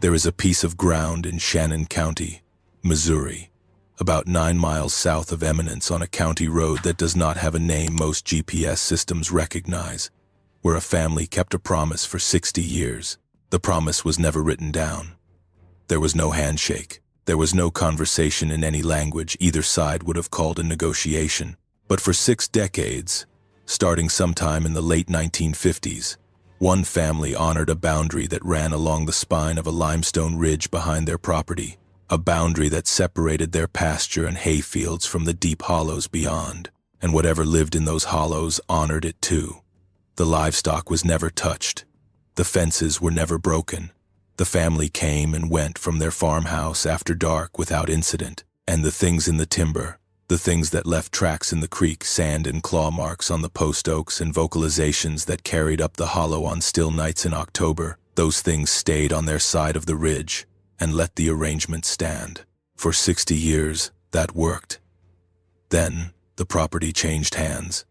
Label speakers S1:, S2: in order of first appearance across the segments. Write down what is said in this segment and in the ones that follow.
S1: There is a piece of ground in Shannon County, Missouri, about 9 miles south of Eminence on a county road that does not have a name most GPS systems recognize, where a family kept a promise for 60 years. The promise was never written down. There was no handshake. There was no conversation in any language either side would have called a negotiation. But for 6 decades, starting sometime in the late 1950s, one family honored a boundary that ran along the spine of a limestone ridge behind their property, a boundary that separated their pasture and hay fields from the deep hollows beyond, and whatever lived in those hollows honored it too. The livestock was never touched. The fences were never broken. The family came and went from their farmhouse after dark without incident, and the things in the timber, the things that left tracks in the creek, sand and claw marks on the post oaks and vocalizations that carried up the hollow on still nights in October, those things stayed on their side of the ridge and let the arrangement stand. For 60 years, that worked. Then, the property changed hands.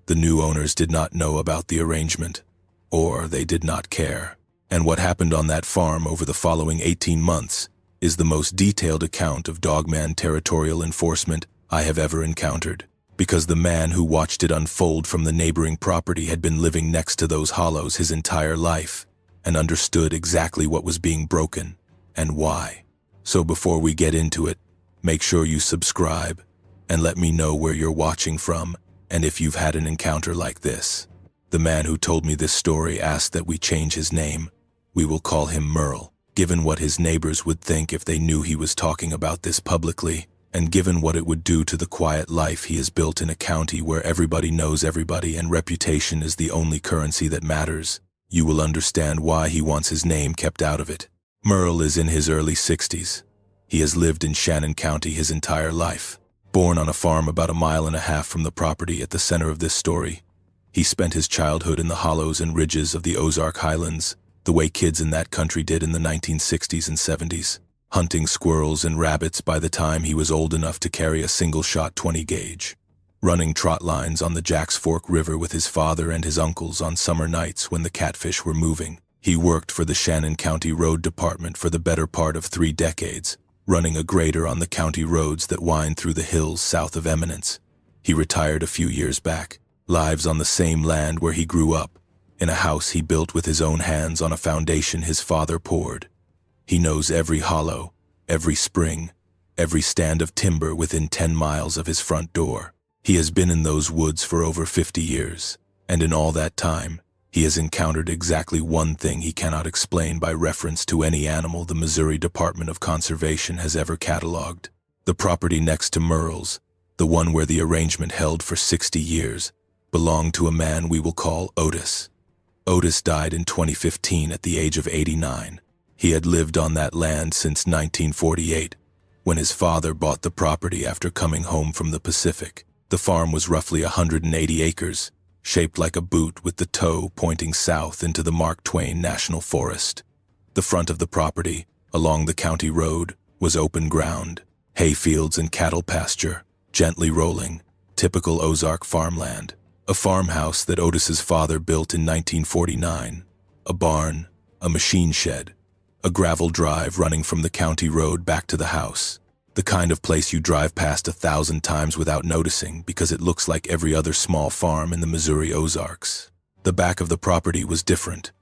S1: The new owners did not know about the arrangement, or they did not care. And what happened on that farm over the following 18 months is the most detailed account of DOGMEN territorial enforcement I have ever encountered, because the man who watched it unfold from the neighboring property had been living next to those hollows his entire life and understood exactly what was being broken and why. So before we get into it, make sure you subscribe and let me know where you're watching from and if you've had an encounter like this. The man who told me this story asked that we change his name. We will call him Merle, given what his neighbors would think if they knew he was talking about this publicly, and given what it would do to the quiet life he has built in a county where everybody knows everybody and reputation is the only currency that matters. You will understand why he wants his name kept out of it. Merle is in his early 60s. He has lived in Shannon County his entire life. Born on a farm about 1.5 miles from the property at the center of this story, he spent his childhood in the hollows and ridges of the Ozark Highlands, the way kids in that country did in the 1960s and 70s, hunting squirrels and rabbits by the time he was old enough to carry a single-shot 20 gauge, running trot lines on the Jack's Fork River with his father and his uncles on summer nights when the catfish were moving. He worked for the Shannon County Road Department for the better part of 3 decades, running a grader on the county roads that wind through the hills south of Eminence. He retired a few years back, lives on the same land where he grew up, in a house he built with his own hands on a foundation his father poured. He knows every hollow, every spring, every stand of timber within 10 miles of his front door. He has been in those woods for over 50 years, and in all that time, he has encountered exactly one thing he cannot explain by reference to any animal the Missouri Department of Conservation has ever cataloged. The property next to Merle's, the one where the arrangement held for 60 years, belonged to a man we will call Otis. Otis died in 2015 at the age of 89. He had lived on that land since 1948, when his father bought the property after coming home from the Pacific. The farm was roughly 180 acres, shaped like a boot with the toe pointing south into the Mark Twain National Forest. The front of the property, along the county road, was open ground, hayfields and cattle pasture, gently rolling, typical Ozark farmland. A farmhouse that Otis's father built in 1949, a barn, a machine shed, a gravel drive running from the county road back to the house, the kind of place you drive past 1,000 times without noticing because it looks like every other small farm in the Missouri Ozarks. The back of the property was different.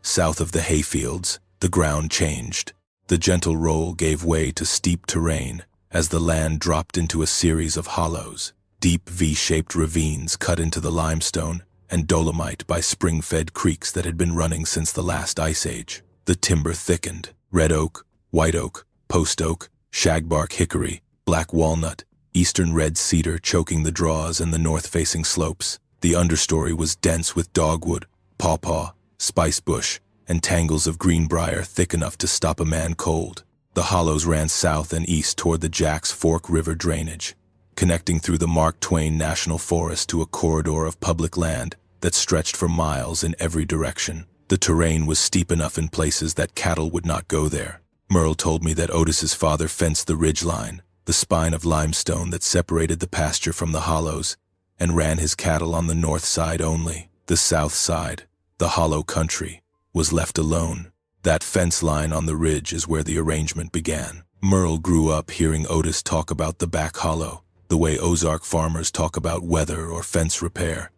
S1: South of the hayfields, the ground changed. The gentle roll gave way to steep terrain as the land dropped into a series of hollows, deep V-shaped ravines cut into the limestone and dolomite by spring-fed creeks that had been running since the last ice age. The timber thickened. Red oak, white oak, post oak, shagbark hickory, black walnut, eastern red cedar choking the draws and the north-facing slopes. The understory was dense with dogwood, pawpaw, spicebush, and tangles of greenbrier thick enough to stop a man cold. The hollows ran south and east toward the Jack's Fork River drainage, connecting through the Mark Twain National Forest to a corridor of public land that stretched for miles in every direction. The terrain was steep enough in places that cattle would not go there. Merle told me that Otis's father fenced the ridgeline, the spine of limestone that separated the pasture from the hollows, and ran his cattle on the north side only. The south side, the hollow country, was left alone. That fence line on the ridge is where the arrangement began. Merle grew up hearing Otis talk about the back hollow, the way Ozark farmers talk about weather or fence repair,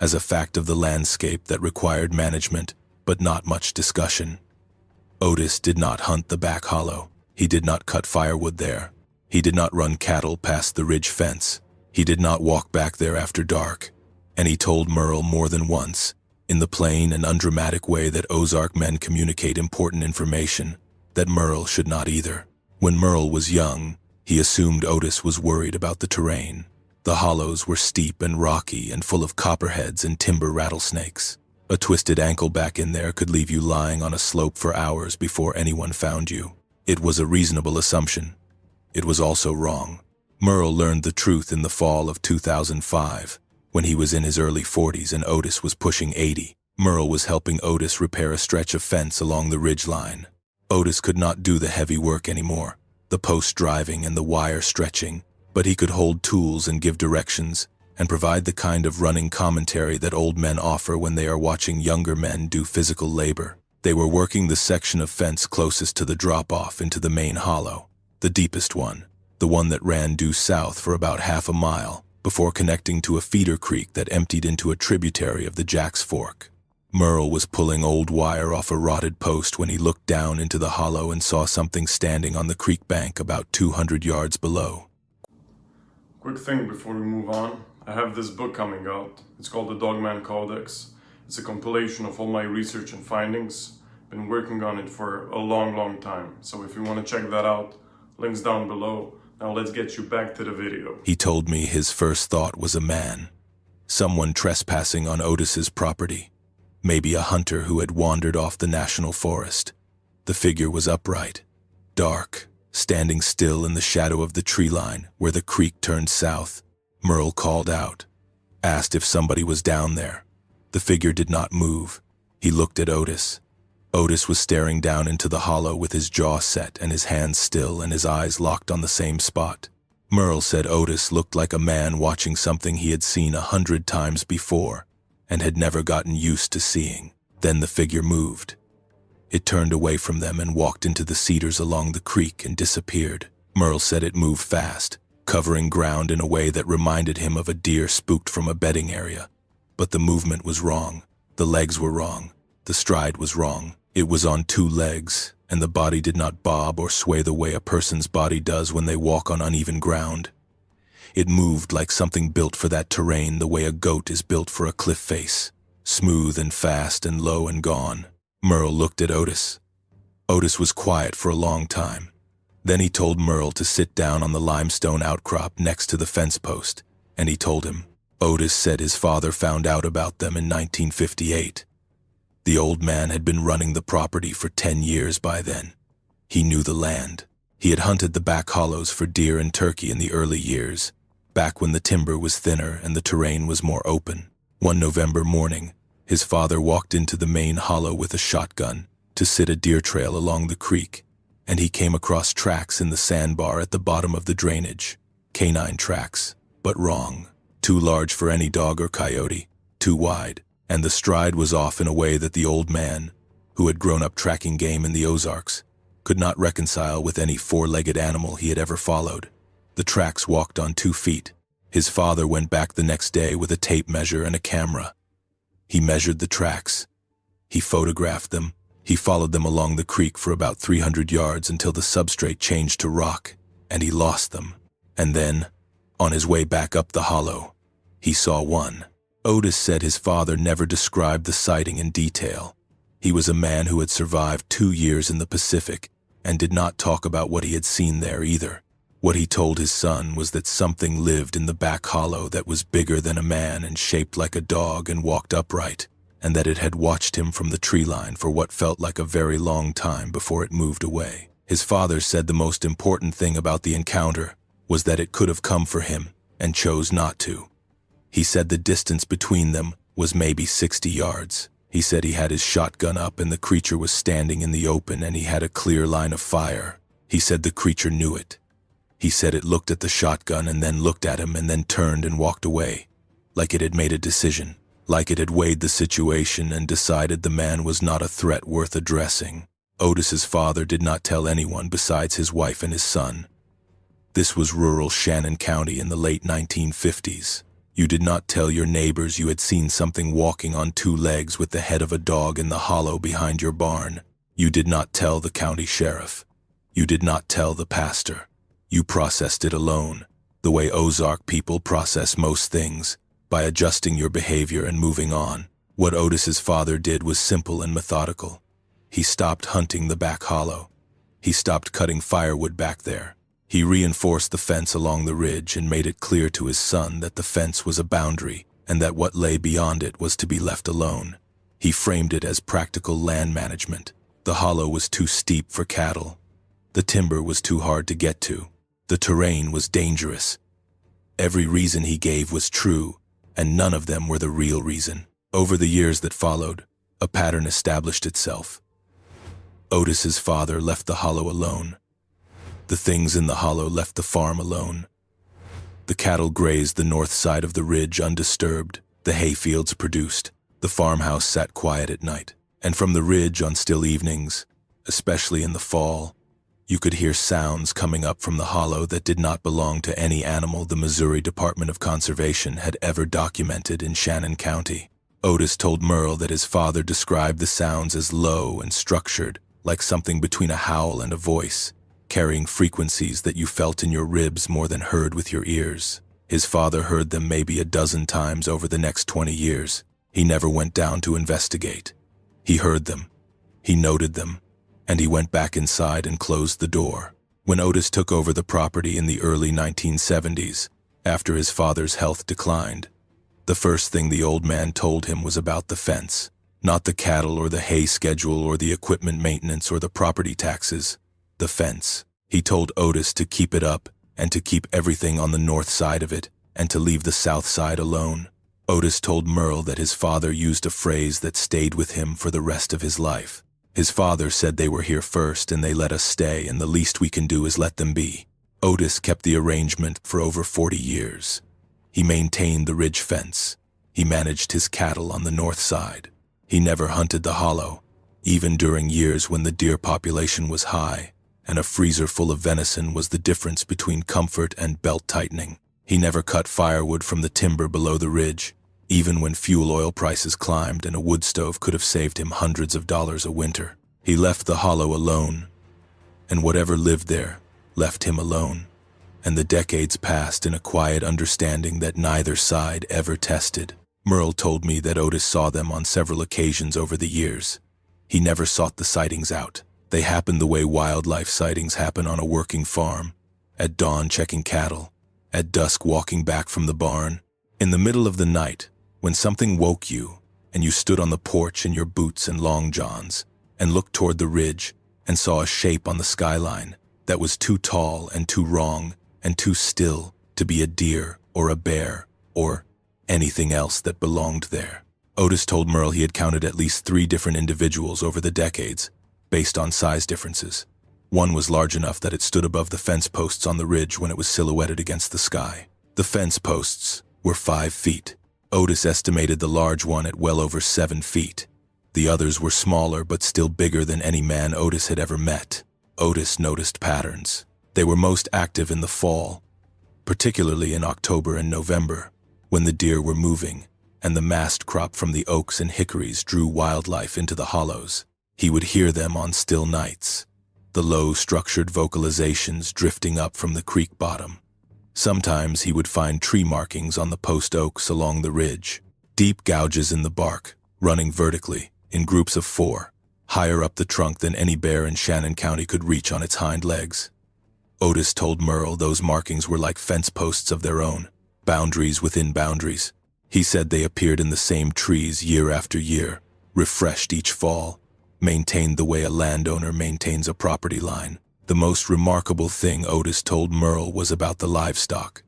S1: as a fact of the landscape that required management, but not much discussion. Otis did not hunt the back hollow. He did not cut firewood there. He did not run cattle past the ridge fence. He did not walk back there after dark. And he told Merle more than once, in the plain and undramatic way that Ozark men communicate important information, that Merle should not either. When Merle was young, he assumed Otis was worried about the terrain. The hollows were steep and rocky and full of copperheads and timber rattlesnakes. A twisted ankle back in there could leave you lying on a slope for hours before anyone found you. It was a reasonable assumption. It was also wrong. Merle learned the truth in the fall of 2005, when he was in his early 40s and Otis was pushing 80. Merle was helping Otis repair a stretch of fence along the ridge line. Otis could not do the heavy work anymore, the post driving and the wire stretching, but he could hold tools and give directions and provide the kind of running commentary that old men offer when they are watching younger men do physical labor. They were working the section of fence closest to the drop-off into the main hollow, the deepest one, the one that ran due south for about half a mile, before connecting to a feeder creek that emptied into a tributary of the Jack's Fork. Merle was pulling old wire off a rotted post when he looked down into the hollow and saw something standing on the creek bank about 200 yards below.
S2: Quick thing before we move on. I have this book coming out. It's called the DOGMEN Codex. It's a compilation of all my research and findings. Been working on it for a long time. So if you want to check that out, links down below. Now let's get you back to the video.
S1: He told me his first thought was a man. Someone trespassing on Otis's property. Maybe a hunter who had wandered off the national forest. The figure was upright, dark, standing still in the shadow of the tree line where the creek turned south. Merle called out, asked if somebody was down there. The figure did not move. He looked at Otis. Otis was staring down into the hollow with his jaw set and his hands still and his eyes locked on the same spot. Merle said Otis looked like a man watching something he had seen 100 times before and had never gotten used to seeing. Then the figure moved. It turned away from them and walked into the cedars along the creek and disappeared. Merle said it moved fast, covering ground in a way that reminded him of a deer spooked from a bedding area. But the movement was wrong. The legs were wrong. The stride was wrong. It was on 2 legs, and the body did not bob or sway the way a person's body does when they walk on uneven ground. It moved like something built for that terrain the way a goat is built for a cliff face, smooth and fast and low and gone. Merle looked at Otis. Otis was quiet for a long time. Then he told Merle to sit down on the limestone outcrop next to the fence post, and he told him. Otis said his father found out about them in 1958. The old man had been running the property for 10 years by then. He knew the land. He had hunted the back hollows for deer and turkey in the early years, back when the timber was thinner and the terrain was more open. One November morning, his father walked into the main hollow with a shotgun to sit a deer trail along the creek, and he came across tracks in the sandbar at the bottom of the drainage. Canine tracks, but wrong. Too large for any dog or coyote, too wide, and the stride was off in a way that the old man, who had grown up tracking game in the Ozarks, could not reconcile with any 4-legged animal he had ever followed. The tracks walked on 2 feet. His father went back the next day with a tape measure and a camera. He measured the tracks. He photographed them. He followed them along the creek for about 300 yards until the substrate changed to rock, and he lost them. And then, on his way back up the hollow, he saw one. Otis said his father never described the sighting in detail. He was a man who had survived 2 years in the Pacific and did not talk about what he had seen there either. What he told his son was that something lived in the back hollow that was bigger than a man and shaped like a dog and walked upright, and that it had watched him from the tree line for what felt like a very long time before it moved away. His father said the most important thing about the encounter was that it could have come for him and chose not to. He said the distance between them was maybe 60 yards. He said he had his shotgun up and the creature was standing in the open and he had a clear line of fire. He said the creature knew it. He said it looked at the shotgun and then looked at him and then turned and walked away, like it had made a decision, like it had weighed the situation and decided the man was not a threat worth addressing. Otis's father did not tell anyone besides his wife and his son. This was rural Shannon County in the late 1950s. You did not tell your neighbors you had seen something walking on two legs with the head of a dog in the hollow behind your barn. You did not tell the county sheriff. You did not tell the pastor. You processed it alone, the way Ozark people process most things, by adjusting your behavior and moving on. What Otis's father did was simple and methodical. He stopped hunting the back hollow. He stopped cutting firewood back there. He reinforced the fence along the ridge and made it clear to his son that the fence was a boundary and that what lay beyond it was to be left alone. He framed it as practical land management. The hollow was too steep for cattle. The timber was too hard to get to. The terrain was dangerous. Every reason he gave was true, and none of them were the real reason. Over the years that followed, a pattern established itself. Otis's father left the hollow alone. The things in the hollow left the farm alone. The cattle grazed the north side of the ridge undisturbed. The hayfields produced. The farmhouse sat quiet at night. And from the ridge on still evenings, especially in the fall, you could hear sounds coming up from the hollow that did not belong to any animal the Missouri Department of Conservation had ever documented in Shannon County. Otis told Merle that his father described the sounds as low and structured, like something between a howl and a voice, carrying frequencies that you felt in your ribs more than heard with your ears. His father heard them maybe a dozen times over the next 20 years. He never went down to investigate. He heard them, he noted them, and he went back inside and closed the door. When Otis took over the property in the early 1970s, after his father's health declined, the first thing the old man told him was about the fence, not the cattle or the hay schedule or the equipment maintenance or the property taxes. The fence. He told Otis to keep it up and to keep everything on the north side of it and to leave the south side alone. Otis told Merle that his father used a phrase that stayed with him for the rest of his life. His father said they were here first and they let us stay and the least we can do is let them be. Otis kept the arrangement for over 40 years. He maintained the ridge fence. He managed his cattle on the north side. He never hunted the hollow, even during years when the deer population was high, and a freezer full of venison was the difference between comfort and belt tightening. He never cut firewood from the timber below the ridge, even when fuel oil prices climbed and a wood stove could have saved him hundreds of dollars a winter. He left the hollow alone, and whatever lived there left him alone, and the decades passed in a quiet understanding that neither side ever tested. Merle told me that Otis saw them on several occasions over the years. He never sought the sightings out. They happened the way wildlife sightings happen on a working farm, at dawn checking cattle, at dusk walking back from the barn, in the middle of the night, when something woke you and you stood on the porch in your boots and long johns and looked toward the ridge and saw a shape on the skyline that was too tall and too wrong and too still to be a deer or a bear or anything else that belonged there. Otis told Merle he had counted at least 3 different individuals over the decades, based on size differences. One was large enough that it stood above the fence posts on the ridge when it was silhouetted against the sky. The fence posts were 5 feet. Otis estimated the large one at well over 7 feet. The others were smaller but still bigger than any man Otis had ever met. Otis noticed patterns. They were most active in the fall, particularly in October and November, when the deer were moving and the mast crop from the oaks and hickories drew wildlife into the hollows. He would hear them on still nights, the low, structured vocalizations drifting up from the creek bottom. Sometimes he would find tree markings on the post oaks along the ridge, deep gouges in the bark, running vertically, in groups of 4, higher up the trunk than any bear in Shannon County could reach on its hind legs. Otis told Merle those markings were like fence posts of their own, boundaries within boundaries. He said they appeared in the same trees year after year, refreshed each fall, maintained the way a landowner maintains a property line. The most remarkable thing Otis told Merle was about the livestock.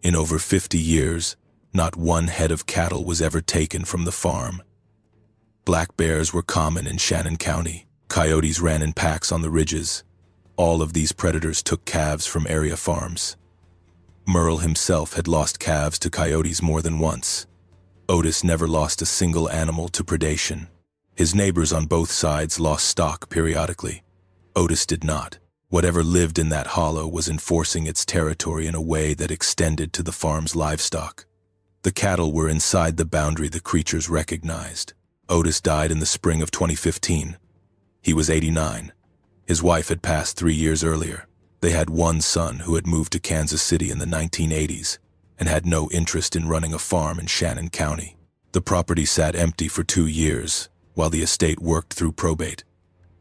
S1: In over 50 years, not one head of cattle was ever taken from the farm. Black bears were common in Shannon County. Coyotes ran in packs on the ridges. All of these predators took calves from area farms. Merle himself had lost calves to coyotes more than once. Otis never lost a single animal to predation. His neighbors on both sides lost stock periodically. Otis did not. Whatever lived in that hollow was enforcing its territory in a way that extended to the farm's livestock. The cattle were inside the boundary the creatures recognized. Otis died in the spring of 2015. He was 89. His wife had passed 3 years earlier. They had one son who had moved to Kansas City in the 1980s and had no interest in running a farm in Shannon County. The property sat empty for 2 years while the estate worked through probate.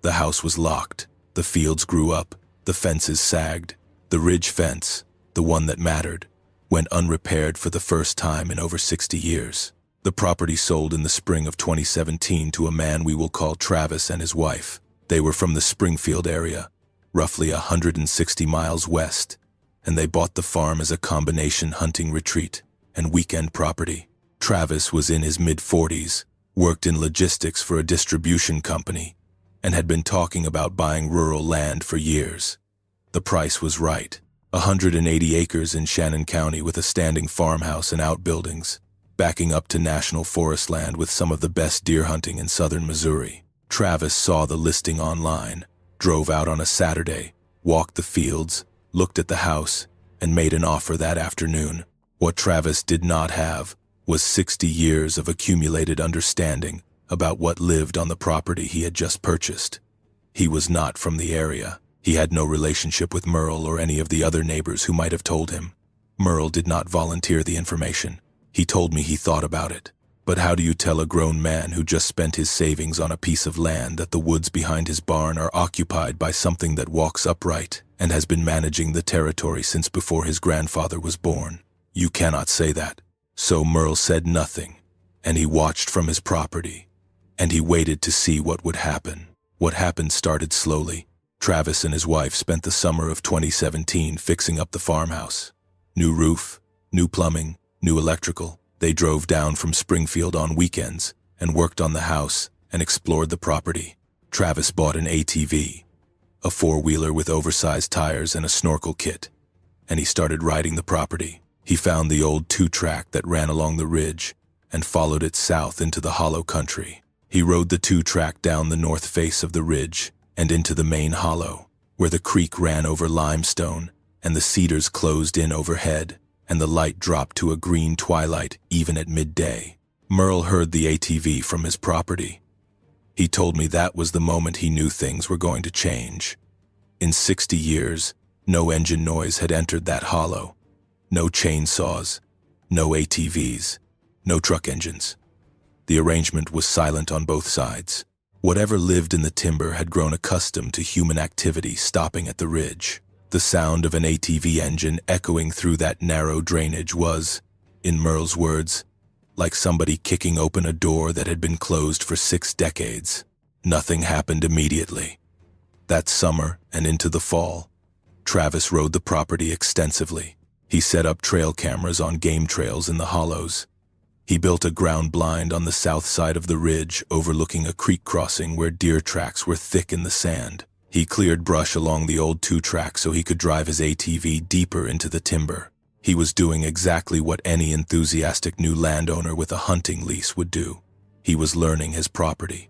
S1: The house was locked. The fields grew up, the fences sagged. The ridge fence, the one that mattered, went unrepaired for the first time in over 60 years. The property sold in the spring of 2017 to a man we will call Travis and his wife. They were from the Springfield area, roughly 160 miles west, and they bought the farm as a combination hunting retreat and weekend property. Travis was in his mid-40s, worked in logistics for a distribution company, and had been talking about buying rural land for years. The price was right. 180 acres in Shannon County with a standing farmhouse and outbuildings, backing up to national forest land with some of the best deer hunting in southern Missouri. Travis saw the listing online, drove out on a Saturday, walked the fields, looked at the house, and made an offer that afternoon. What Travis did not have was 60 years of accumulated understanding about what lived on the property he had just purchased. He was not from the area. He had no relationship with Merle or any of the other neighbors who might have told him. Merle did not volunteer the information. He told me he thought about it. But how do you tell a grown man who just spent his savings on a piece of land that the woods behind his barn are occupied by something that walks upright and has been managing the territory since before his grandfather was born? You cannot say that. So Merle said nothing, and he watched from his property, and he waited to see what would happen. What happened started slowly. Travis and his wife spent the summer of 2017 fixing up the farmhouse. New roof, new plumbing, new electrical. They drove down from Springfield on weekends and worked on the house and explored the property. Travis bought an ATV, a four-wheeler with oversized tires and a snorkel kit, and he started riding the property. He found the old 2-track that ran along the ridge and followed it south into the hollow country. He rode the 2-track down the north face of the ridge and into the main hollow, where the creek ran over limestone and the cedars closed in overhead, and the light dropped to a green twilight even at midday. Merle heard the ATV from his property. He told me that was the moment he knew things were going to change. In 60 years, no engine noise had entered that hollow. No chainsaws, no ATVs, no truck engines. The arrangement was silent on both sides. Whatever lived in the timber had grown accustomed to human activity stopping at the ridge. The sound of an ATV engine echoing through that narrow drainage was, in Merle's words, like somebody kicking open a door that had been closed for 6 decades. Nothing happened immediately. That summer and into the fall, Travis rode the property extensively. He set up trail cameras on game trails in the hollows. He built a ground blind on the south side of the ridge overlooking a creek crossing where deer tracks were thick in the sand. He cleared brush along the old 2-track so he could drive his ATV deeper into the timber. He was doing exactly what any enthusiastic new landowner with a hunting lease would do. He was learning his property.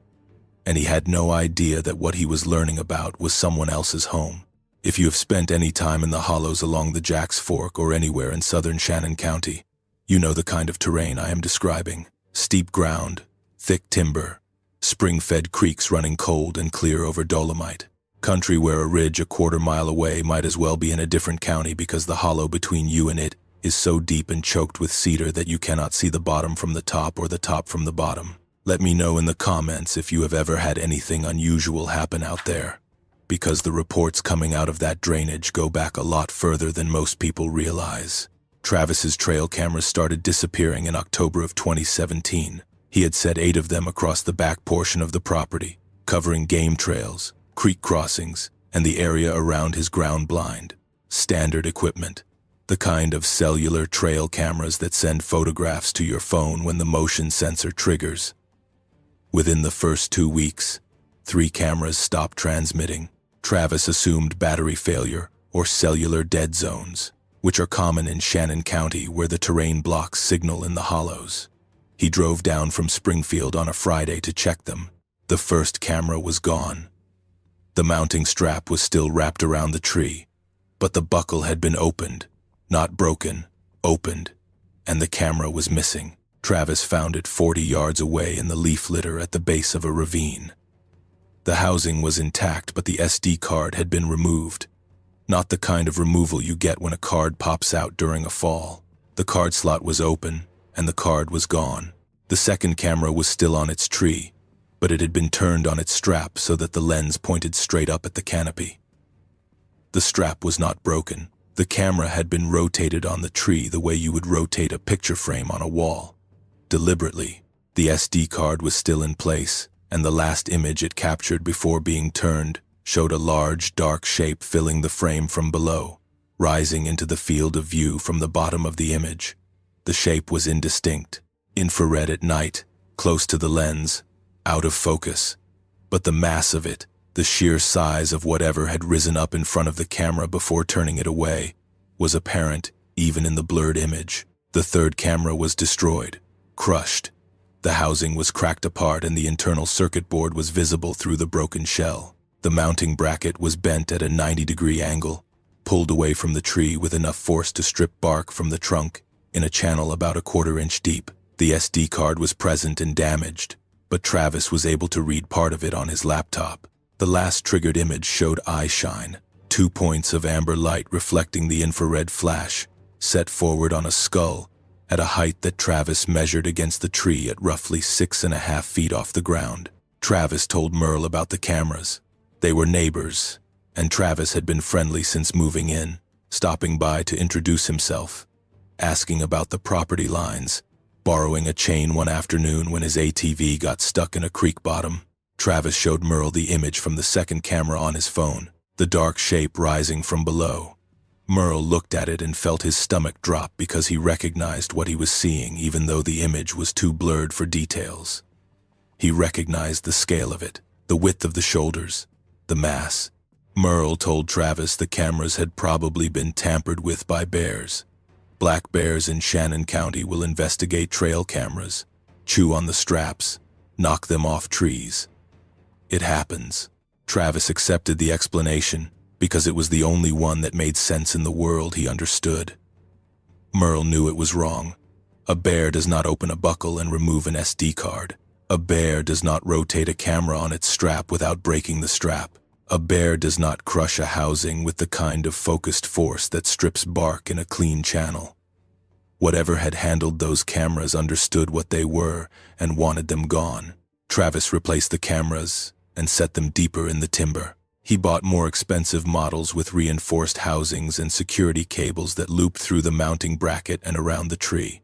S1: And he had no idea that what he was learning about was someone else's home. If you have spent any time in the hollows along the Jack's Fork or anywhere in southern Shannon County, you know the kind of terrain I am describing. Steep ground, thick timber, spring-fed creeks running cold and clear over dolomite. Country where a ridge a quarter-mile away might as well be in a different county because the hollow between you and it is so deep and choked with cedar that you cannot see the bottom from the top or the top from the bottom. Let me know in the comments if you have ever had anything unusual happen out there, because the reports coming out of that drainage go back a lot further than most people realize. Travis's trail cameras started disappearing in October of 2017. He had set 8 of them across the back portion of the property, covering game trails, creek crossings, and the area around his ground blind. Standard equipment, the kind of cellular trail cameras that send photographs to your phone when the motion sensor triggers. Within the first 2 weeks, 3 cameras stopped transmitting. Travis assumed battery failure or cellular dead zones, which are common in Shannon County where the terrain blocks signal in the hollows. He drove down from Springfield on a Friday to check them, The first camera was gone. The mounting strap was still wrapped around the tree, but the buckle had been opened, not broken, opened, and the camera was missing. Travis found it 40 yards away in the leaf litter at the base of a ravine. The housing was intact, but the SD card had been removed. Not the kind of removal you get when a card pops out during a fall. The card slot was open, and the card was gone. The second camera was still on its tree, but it had been turned on its strap so that the lens pointed straight up at the canopy. The strap was not broken. The camera had been rotated on the tree the way you would rotate a picture frame on a wall. Deliberately, the SD card was still in place, and the last image it captured before being turned showed a large, dark shape filling the frame from below, rising into the field of view from the bottom of the image. The shape was indistinct, infrared at night, close to the lens, out of focus. But the mass of it, the sheer size of whatever had risen up in front of the camera before turning it away, was apparent even in the blurred image. The third camera was destroyed, crushed. The housing was cracked apart and the internal circuit board was visible through the broken shell. The mounting bracket was bent at a 90-degree angle, pulled away from the tree with enough force to strip bark from the trunk in a channel about a quarter-inch deep. The SD card was present and damaged, but Travis was able to read part of it on his laptop. The last triggered image showed eye shine, 2 points of amber light reflecting the infrared flash, set forward on a skull at a height that Travis measured against the tree at roughly 6.5 feet off the ground. Travis told Merle about the cameras. They were neighbors, and Travis had been friendly since moving in, stopping by to introduce himself, asking about the property lines, borrowing a chain one afternoon when his ATV got stuck in a creek bottom. Travis showed Merle the image from the second camera on his phone, the dark shape rising from below. Merle looked at it and felt his stomach drop because he recognized what he was seeing even though the image was too blurred for details. He recognized the scale of it, the width of the shoulders, the mass. Merle told Travis the cameras had probably been tampered with by bears. Black bears in Shannon County will investigate trail cameras, chew on the straps, knock them off trees. It happens. Travis accepted the explanation because it was the only one that made sense in the world he understood. Merle knew it was wrong. A bear does not open a buckle and remove an SD card. A bear does not rotate a camera on its strap without breaking the strap. A bear does not crush a housing with the kind of focused force that strips bark in a clean channel. Whatever had handled those cameras understood what they were and wanted them gone. Travis replaced the cameras and set them deeper in the timber. He bought more expensive models with reinforced housings and security cables that looped through the mounting bracket and around the tree.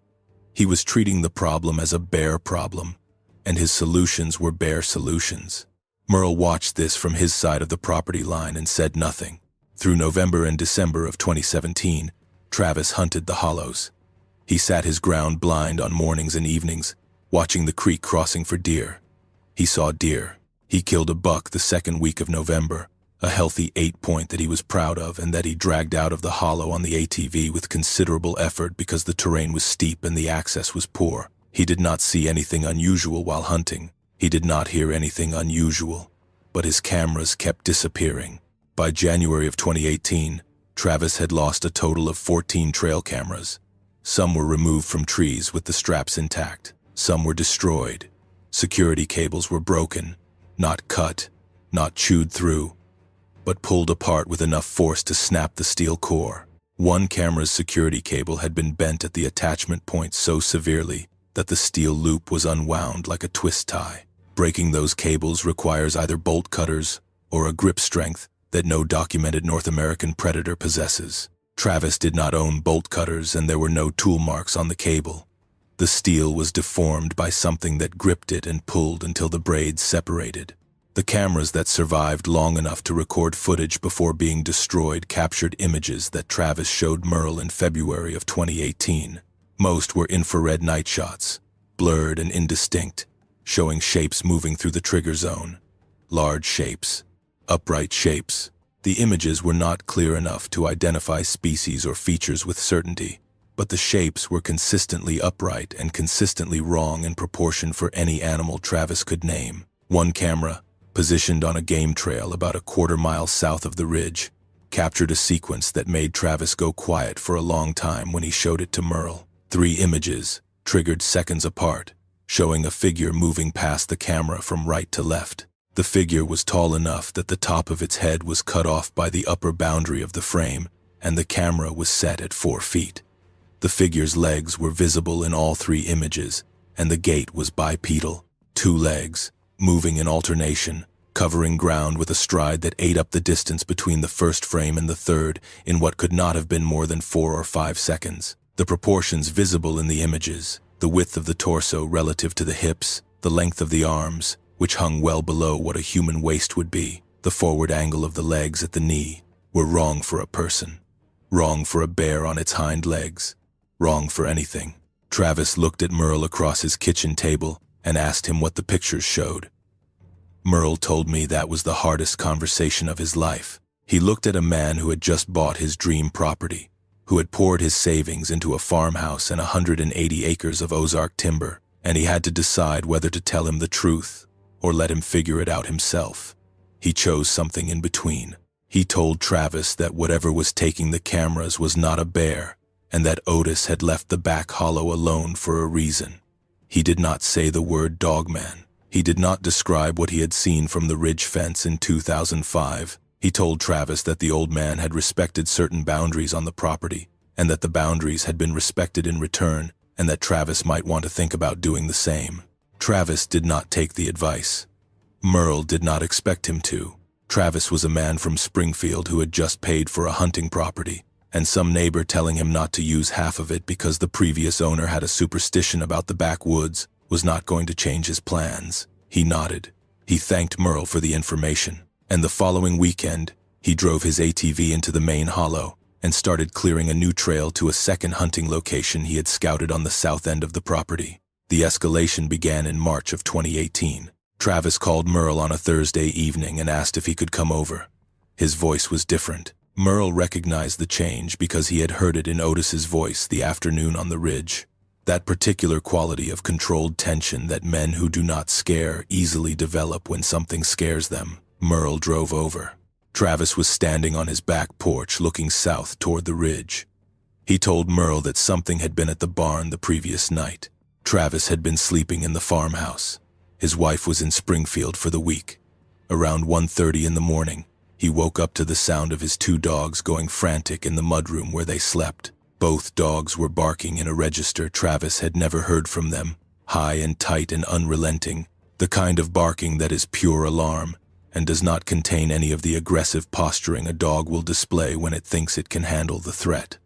S1: He was treating the problem as a bear problem, and his solutions were bear solutions. Merle watched this from his side of the property line and said nothing. Through November and December of 2017, Travis hunted the hollows. He sat his ground blind on mornings and evenings, watching the creek crossing for deer. He saw deer. He killed a buck the second week of November, a healthy 8-point that he was proud of and that he dragged out of the hollow on the ATV with considerable effort because the terrain was steep and the access was poor. He did not see anything unusual while hunting. He did not hear anything unusual, but his cameras kept disappearing. By January of 2018, Travis had lost a total of 14 trail cameras. Some were removed from trees with the straps intact. Some were destroyed. Security cables were broken, not cut, not chewed through, but pulled apart with enough force to snap the steel core. One camera's security cable had been bent at the attachment point so severely that the steel loop was unwound like a twist tie. Breaking those cables requires either bolt cutters or a grip strength that no documented North American predator possesses. Travis did not own bolt cutters and there were no tool marks on the cable. The steel was deformed by something that gripped it and pulled until the braids separated. The cameras that survived long enough to record footage before being destroyed captured images that Travis showed Merle in February of 2018. Most were infrared night shots, blurred and indistinct, showing shapes moving through the trigger zone. Large shapes, upright shapes. The images were not clear enough to identify species or features with certainty, but the shapes were consistently upright and consistently wrong in proportion for any animal Travis could name. One camera, positioned on a game trail about a quarter-mile south of the ridge, captured a sequence that made Travis go quiet for a long time when he showed it to Merle. 3 images, triggered seconds apart, showing a figure moving past the camera from right to left. The figure was tall enough that the top of its head was cut off by the upper boundary of the frame, and the camera was set at 4 feet. The figure's legs were visible in all 3 images, and the gait was bipedal, 2 legs, moving in alternation, covering ground with a stride that ate up the distance between the first frame and the third in what could not have been more than 4 or 5 seconds. The proportions visible in the images, the width of the torso relative to the hips, the length of the arms, which hung well below what a human waist would be, the forward angle of the legs at the knee, were wrong for a person. Wrong for a bear on its hind legs. Wrong for anything. Travis looked at Merle across his kitchen table and asked him what the pictures showed. Merle told me that was the hardest conversation of his life. He looked at a man who had just bought his dream property, who had poured his savings into a farmhouse and 180 acres of Ozark timber, and he had to decide whether to tell him the truth or let him figure it out himself. He chose something in between. He told Travis that whatever was taking the cameras was not a bear, and that Otis had left the back hollow alone for a reason. He did not say the word dogman. He did not describe what he had seen from the ridge fence in 2005. He told Travis that the old man had respected certain boundaries on the property, and that the boundaries had been respected in return, and that Travis might want to think about doing the same. Travis did not take the advice. Merle did not expect him to. Travis was a man from Springfield who had just paid for a hunting property, and some neighbor telling him not to use half of it because the previous owner had a superstition about the backwoods was not going to change his plans. He nodded. He thanked Merle for the information, and the following weekend, he drove his ATV into the main hollow and started clearing a new trail to a second hunting location he had scouted on the south end of the property. The escalation began in March of 2018. Travis called Merle on a Thursday evening and asked if he could come over. His voice was different. Merle recognized the change because he had heard it in Otis's voice the afternoon on the ridge. That particular quality of controlled tension that men who do not scare easily develop when something scares them. Merle drove over. Travis was standing on his back porch looking south toward the ridge. He told Merle that something had been at the barn the previous night. Travis had been sleeping in the farmhouse. His wife was in Springfield for the week. Around 1:30 in the morning, he woke up to the sound of his 2 dogs going frantic in the mudroom where they slept. Both dogs were barking in a register Travis had never heard from them, high and tight and unrelenting, the kind of barking that is pure alarm and does not contain any of the aggressive posturing a dog will display when it thinks it can handle the threat.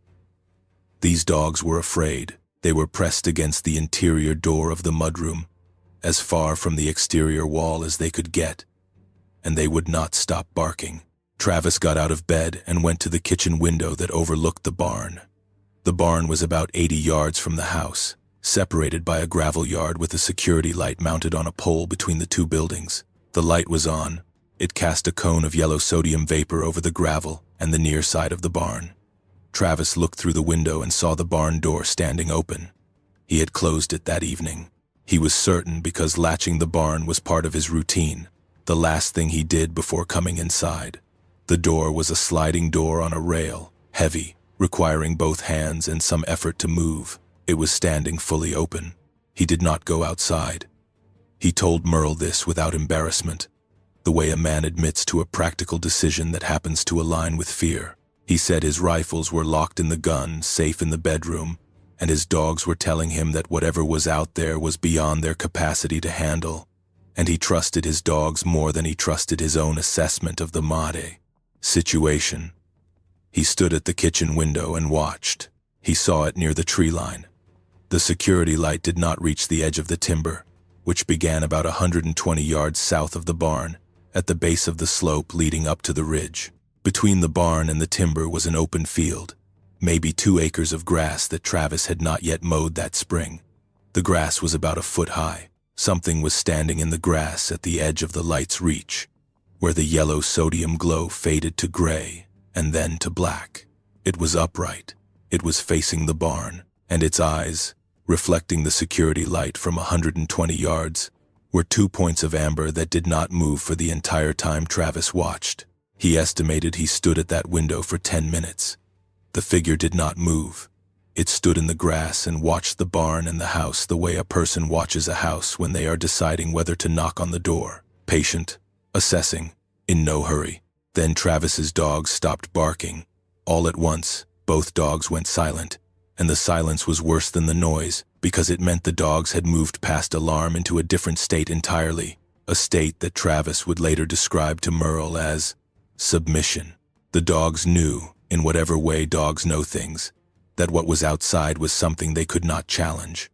S1: These dogs were afraid. They were pressed against the interior door of the mudroom, as far from the exterior wall as they could get, and they would not stop barking. Travis got out of bed and went to the kitchen window that overlooked the barn. The barn was about 80 yards from the house, separated by a gravel yard with a security light mounted on a pole between the 2 buildings. The light was on. It cast a cone of yellow sodium vapor over the gravel and the near side of the barn. Travis looked through the window and saw the barn door standing open. He had closed it that evening. He was certain because latching the barn was part of his routine, the last thing he did before coming inside. The door was a sliding door on a rail, heavy, requiring both hands and some effort to move. It was standing fully open. He did not go outside. He told Merle this without embarrassment, the way a man admits to a practical decision that happens to align with fear. He said his rifles were locked in the gun, safe in the bedroom, and his dogs were telling him that whatever was out there was beyond their capacity to handle, and he trusted his dogs more than he trusted his own assessment of the Made situation. He stood at the kitchen window and watched. He saw it near the tree line. The security light did not reach the edge of the timber, which began about 120 yards south of the barn, at the base of the slope leading up to the ridge. Between the barn and the timber was an open field, maybe 2 acres of grass that Travis had not yet mowed that spring. The grass was about a foot high. Something was standing in the grass at the edge of the light's reach, where the yellow sodium glow faded to gray and then to black. It was upright. It was facing the barn, and its eyes, reflecting the security light from 120 yards, were 2 points of amber that did not move for the entire time Travis watched. He estimated he stood at that window for 10 minutes. The figure did not move. It stood in the grass and watched the barn and the house the way a person watches a house when they are deciding whether to knock on the door. Patient, assessing, in no hurry. Then Travis's dogs stopped barking. All at once, both dogs went silent, and the silence was worse than the noise because it meant the dogs had moved past alarm into a different state entirely, a state that Travis would later describe to Merle as submission. The dogs knew, in whatever way dogs know things, that what was outside was something they could not challenge.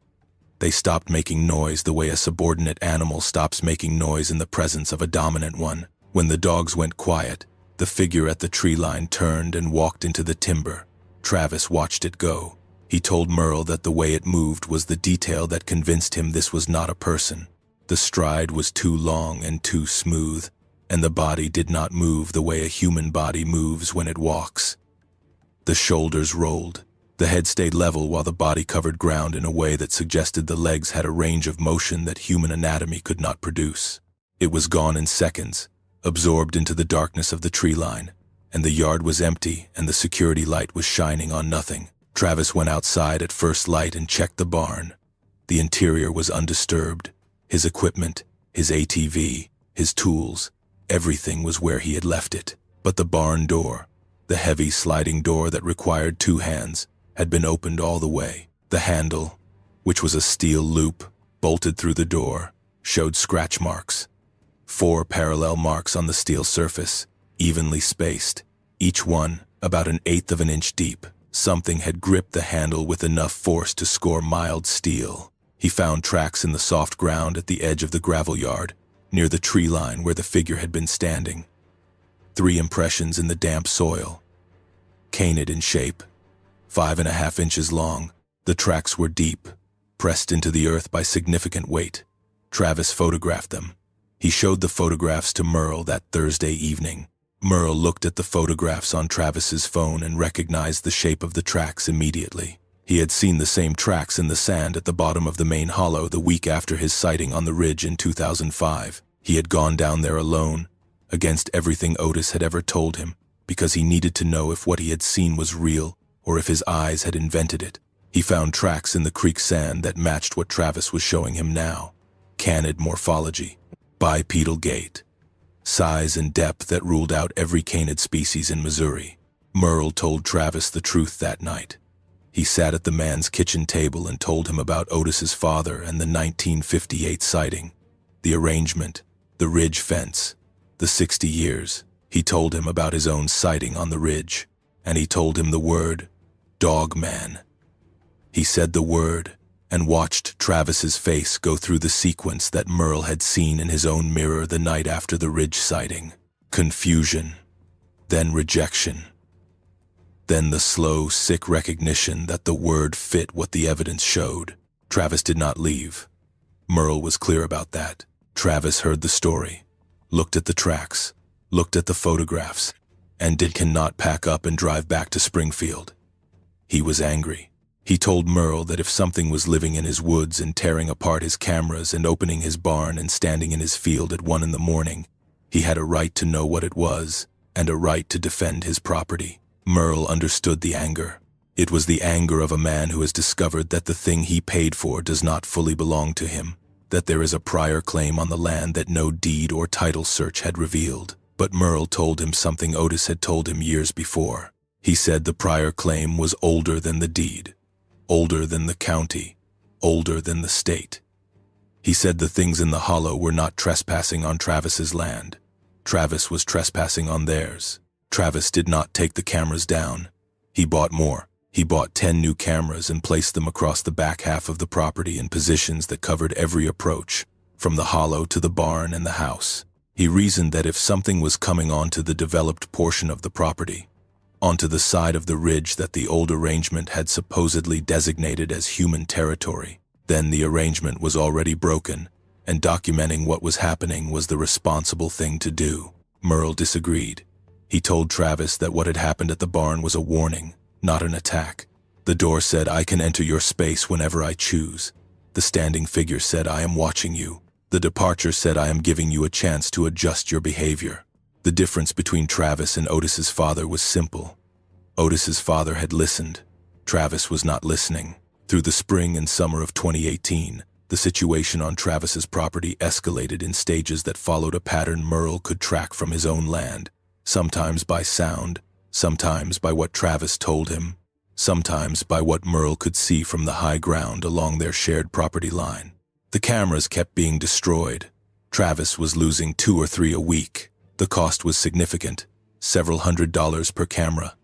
S1: They stopped making noise the way a subordinate animal stops making noise in the presence of a dominant one. When the dogs went quiet, the figure at the tree line turned and walked into the timber. Travis watched it go. He told Merle that the way it moved was the detail that convinced him this was not a person. The stride was too long and too smooth, and the body did not move the way a human body moves when it walks. The shoulders rolled. The head stayed level while the body covered ground in a way that suggested the legs had a range of motion that human anatomy could not produce. It was gone in seconds, absorbed into the darkness of the tree line, and the yard was empty and the security light was shining on nothing. Travis went outside at first light and checked the barn. The interior was undisturbed. His equipment, his ATV, his tools, everything was where he had left it. But the barn door, the heavy sliding door that required 2 hands, had been opened all the way. The handle, which was a steel loop bolted through the door, showed scratch marks. 4 parallel marks on the steel surface, evenly spaced, each one about 1/8 of an inch deep. Something had gripped the handle with enough force to score mild steel. He found tracks in the soft ground at the edge of the gravel yard, near the tree line where the figure had been standing. 3 impressions in the damp soil, canid in shape, 5.5 inches long. The tracks were deep, pressed into the earth by significant weight. Travis photographed them. He showed the photographs to Merle that Thursday evening. Merle looked at the photographs on Travis's phone and recognized the shape of the tracks immediately. He had seen the same tracks in the sand at the bottom of the main hollow the week after his sighting on the ridge in 2005. He had gone down there alone, against everything Otis had ever told him, because he needed to know if what he had seen was real or if his eyes had invented it. He found tracks in the creek sand that matched what Travis was showing him now. Canid morphology, bipedal gait, size and depth that ruled out every canid species in Missouri. Merle told Travis the truth that night. He sat at the man's kitchen table and told him about Otis's father and the 1958 sighting, the arrangement, the ridge fence, the 60 years. He told him about his own sighting on the ridge, and he told him the word, DOGMEN. He said the word and watched Travis's face go through the sequence that Merle had seen in his own mirror the night after the ridge sighting. Confusion, then rejection, then the slow, sick recognition that the word fit what the evidence showed. Travis did not leave. Merle was clear about that. Travis heard the story, looked at the tracks, looked at the photographs, and cannot pack up and drive back to Springfield. He was angry. He told Merle that if something was living in his woods and tearing apart his cameras and opening his barn and standing in his field at 1 a.m, he had a right to know what it was and a right to defend his property. Merle understood the anger. It was the anger of a man who has discovered that the thing he paid for does not fully belong to him, that there is a prior claim on the land that no deed or title search had revealed. But Merle told him something Otis had told him years before. He said the prior claim was older than the deed, older than the county, older than the state. He said the things in the hollow were not trespassing on Travis's land. Travis was trespassing on theirs. Travis did not take the cameras down. He bought more. He bought 10 new cameras and placed them across the back half of the property in positions that covered every approach, from the hollow to the barn and the house. He reasoned that if something was coming onto the developed portion of the property, onto the side of the ridge that the old arrangement had supposedly designated as human territory, then the arrangement was already broken, and documenting what was happening was the responsible thing to do. Merle disagreed. He told Travis that what had happened at the barn was a warning, not an attack. The door said, "I can enter your space whenever I choose." The standing figure said, "I am watching you. The departure said, "I am giving you a chance to adjust your behavior." The difference between Travis and Otis's father was simple. Otis's father had listened. Travis was not listening. Through the spring and summer of 2018, the situation on Travis's property escalated in stages that followed a pattern Merle could track from his own land, sometimes by sound, sometimes by what Travis told him, sometimes by what Merle could see from the high ground along their shared property line. The cameras kept being destroyed. Travis was losing 2 or 3 a week. The cost was significant, several $100s per camera,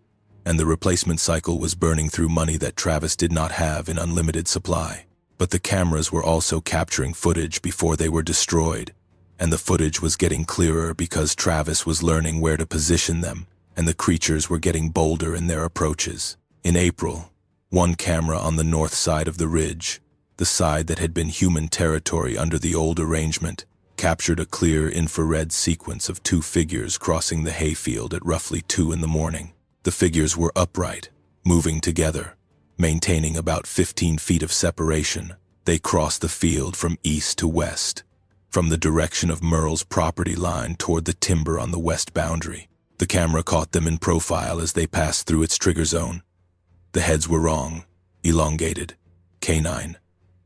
S1: and the replacement cycle was burning through money that Travis did not have in unlimited supply. But the cameras were also capturing footage before they were destroyed, and the footage was getting clearer because Travis was learning where to position them, and the creatures were getting bolder in their approaches. In April, one camera on the north side of the ridge, the side that had been human territory under the old arrangement, captured a clear infrared sequence of 2 figures crossing the hayfield at roughly 2 in the morning. The figures were upright, moving together, maintaining about 15 feet of separation. They crossed the field from east to west, from the direction of Merle's property line toward the timber on the west boundary. The camera caught them in profile as they passed through its trigger zone. The heads were wrong, elongated, canine.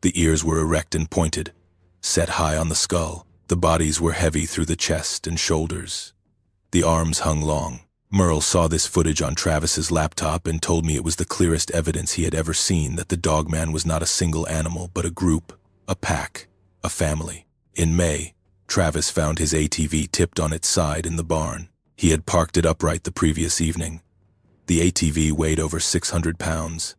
S1: The ears were erect and pointed, set high on the skull. The bodies were heavy through the chest and shoulders. The arms hung long. Merle saw this footage on Travis's laptop and told me it was the clearest evidence he had ever seen that the dogman was not a single animal but a group, a pack, a family. In May, Travis found his ATV tipped on its side in the barn. He had parked it upright the previous evening. The ATV weighed over 600 pounds.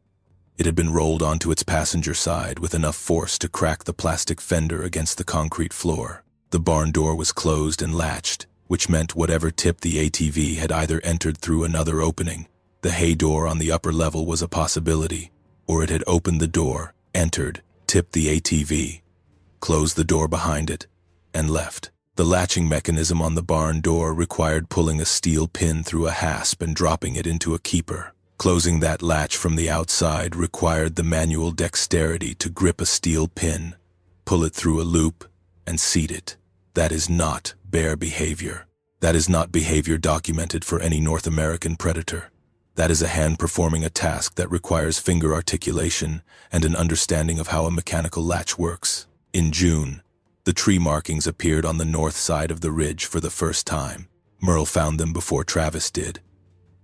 S1: It had been rolled onto its passenger side with enough force to crack the plastic fender against the concrete floor. The barn door was closed and latched, which meant whatever tipped the ATV had either entered through another opening. The hay door on the upper level was a possibility, or it had opened the door, entered, tipped the ATV, closed the door behind it, and left. The latching mechanism on the barn door required pulling a steel pin through a hasp and dropping it into a keeper. Closing that latch from the outside required the manual dexterity to grip a steel pin, pull it through a loop, and seat it. That is not bear behavior. That is not behavior documented for any North American predator. That is a hand performing a task that requires finger articulation and an understanding of how a mechanical latch works. In June, the tree markings appeared on the north side of the ridge for the first time. Merle found them before Travis did.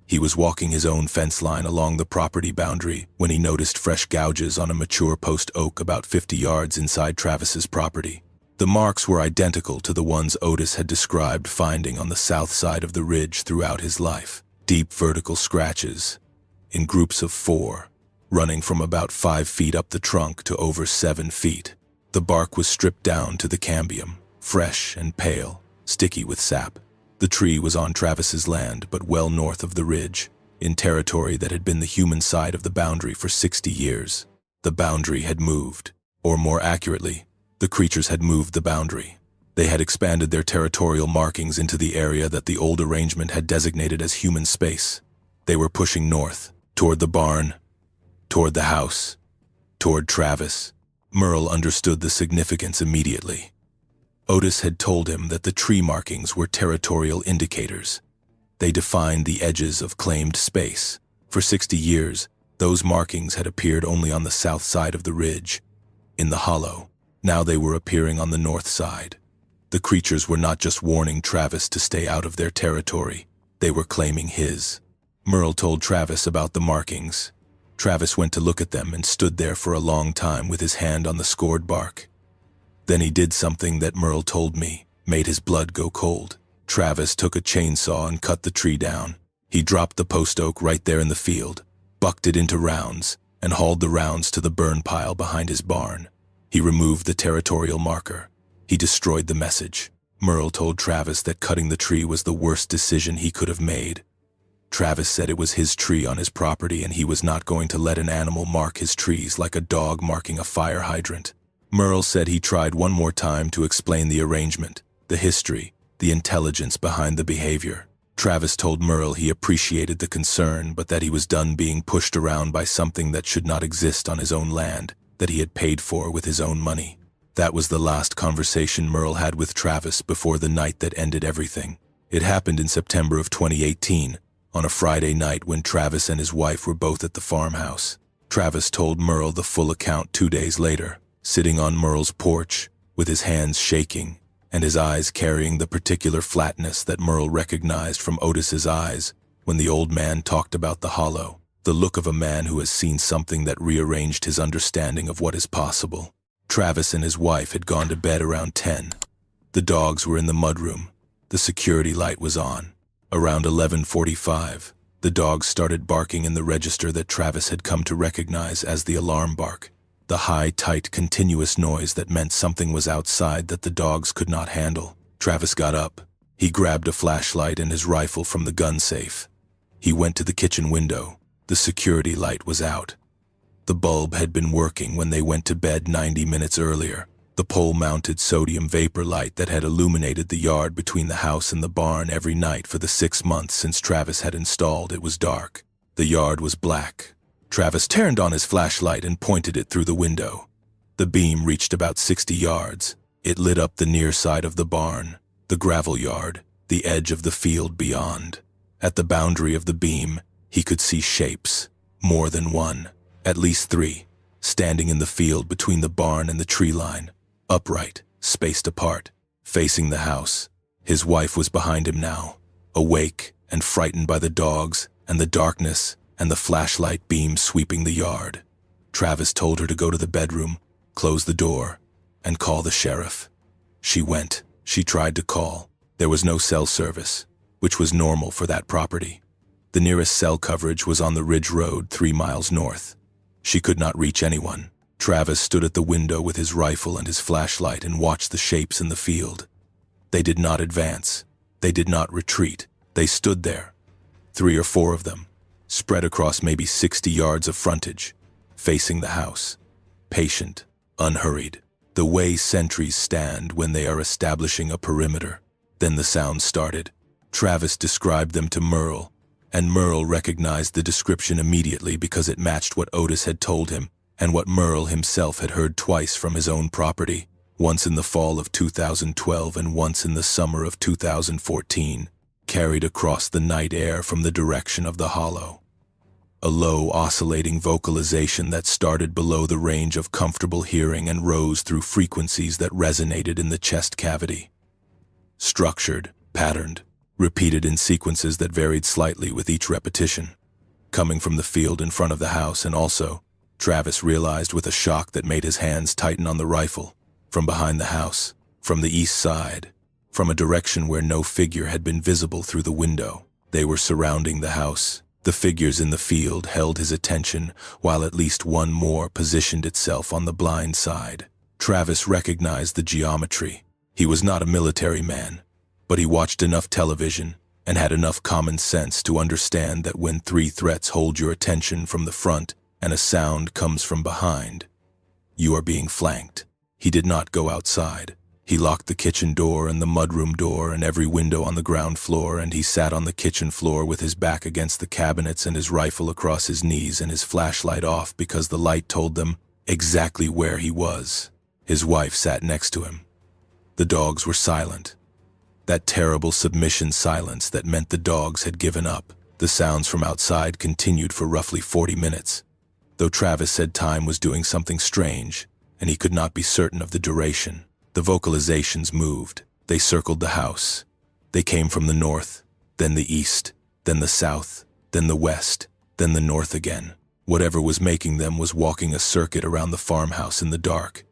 S1: He was walking his own fence line along the property boundary when he noticed fresh gouges on a mature post oak about 50 yards inside Travis's property. The marks were identical to the ones Otis had described finding on the south side of the ridge throughout his life. Deep vertical scratches, in groups of 4, running from about 5 feet up the trunk to over 7 feet. The bark was stripped down to the cambium, fresh and pale, sticky with sap. The tree was on Travis's land, but well north of the ridge, in territory that had been the human side of the boundary for 60 years. The boundary had moved, or more accurately, the creatures had moved the boundary. They had expanded their territorial markings into the area that the old arrangement had designated as human space. They were pushing north, toward the barn, toward the house, toward Travis. Merle understood the significance immediately. Otis had told him that the tree markings were territorial indicators. They defined the edges of claimed space. For 60 years, those markings had appeared only on the south side of the ridge, in the hollow. Now they were appearing on the north side. The creatures were not just warning Travis to stay out of their territory. They were claiming his. Merle told Travis about the markings. Travis went to look at them and stood there for a long time with his hand on the scored bark. Then he did something that Merle told me made his blood go cold. Travis took a chainsaw and cut the tree down. He dropped the post oak right there in the field, bucked it into rounds, and hauled the rounds to the burn pile behind his barn. He removed the territorial marker. He destroyed the message. Merle told Travis that cutting the tree was the worst decision he could have made. Travis said it was his tree on his property and he was not going to let an animal mark his trees like a dog marking a fire hydrant. Merle said he tried one more time to explain the arrangement, the history, the intelligence behind the behavior. Travis told Merle he appreciated the concern, but that he was done being pushed around by something that should not exist on his own land, that he had paid for with his own money. That was the last conversation Merle had with Travis before the night that ended everything. It happened in September of 2018, on a Friday night when Travis and his wife were both at the farmhouse. Travis told Merle the full account 2 days later, sitting on Merle's porch, with his hands shaking, and his eyes carrying the particular flatness that Merle recognized from Otis's eyes when the old man talked about the hollow, the look of a man who has seen something that rearranged his understanding of what is possible. Travis and his wife had gone to bed around 10. The dogs were in the mudroom. The security light was on. Around 11:45, the dogs started barking in the register that Travis had come to recognize as the alarm bark, the high, tight, continuous noise that meant something was outside that the dogs could not handle. Travis got up. He grabbed a flashlight and his rifle from the gun safe. He went to the kitchen window. The security light was out. The bulb had been working when they went to bed 90 minutes earlier. The pole-mounted sodium vapor light that had illuminated the yard between the house and the barn every night for the 6 months since Travis had installed it was dark. The yard was black. Travis turned on his flashlight and pointed it through the window. The beam reached about 60 yards. It lit up the near side of the barn, the gravel yard, the edge of the field beyond. At the boundary of the beam, he could see shapes, more than one. At least 3, standing in the field between the barn and the tree line, upright, spaced apart, facing the house. His wife was behind him now, awake and frightened by the dogs and the darkness and the flashlight beam sweeping the yard. Travis told her to go to the bedroom, close the door, and call the sheriff. She went. She tried to call. There was no cell service, which was normal for that property. The nearest cell coverage was on the Ridge Road 3 miles north. She could not reach anyone. Travis stood at the window with his rifle and his flashlight and watched the shapes in the field. They did not advance. They did not retreat. They stood there, 3 or 4 of them, spread across maybe 60 yards of frontage, facing the house, patient, unhurried, the way sentries stand when they are establishing a perimeter. Then the sound started. Travis described them to Merle, and Merle recognized the description immediately because it matched what Otis had told him and what Merle himself had heard twice from his own property, once in the fall of 2012 and once in the summer of 2014, carried across the night air from the direction of the hollow. A low, oscillating vocalization that started below the range of comfortable hearing and rose through frequencies that resonated in the chest cavity. Structured, patterned, repeated in sequences that varied slightly with each repetition, coming from the field in front of the house, and also, Travis realized with a shock that made his hands tighten on the rifle, from behind the house, from the east side, from a direction where no figure had been visible through the window. They were surrounding the house. The figures in the field held his attention, while at least one more positioned itself on the blind side. Travis recognized the geometry. He was not a military man, but he watched enough television and had enough common sense to understand that when 3 threats hold your attention from the front and a sound comes from behind, you are being flanked. He did not go outside. He locked the kitchen door and the mudroom door and every window on the ground floor, and he sat on the kitchen floor with his back against the cabinets and his rifle across his knees and his flashlight off because the light told them exactly where he was. His wife sat next to him. The dogs were silent. That terrible submission silence that meant the dogs had given up. The sounds from outside continued for roughly 40 minutes, though Travis said time was doing something strange, and he could not be certain of the duration. The vocalizations moved. They circled the house. They came from the north, then the east, then the south, then the west, then the north again. Whatever was making them was walking a circuit around the farmhouse in the dark,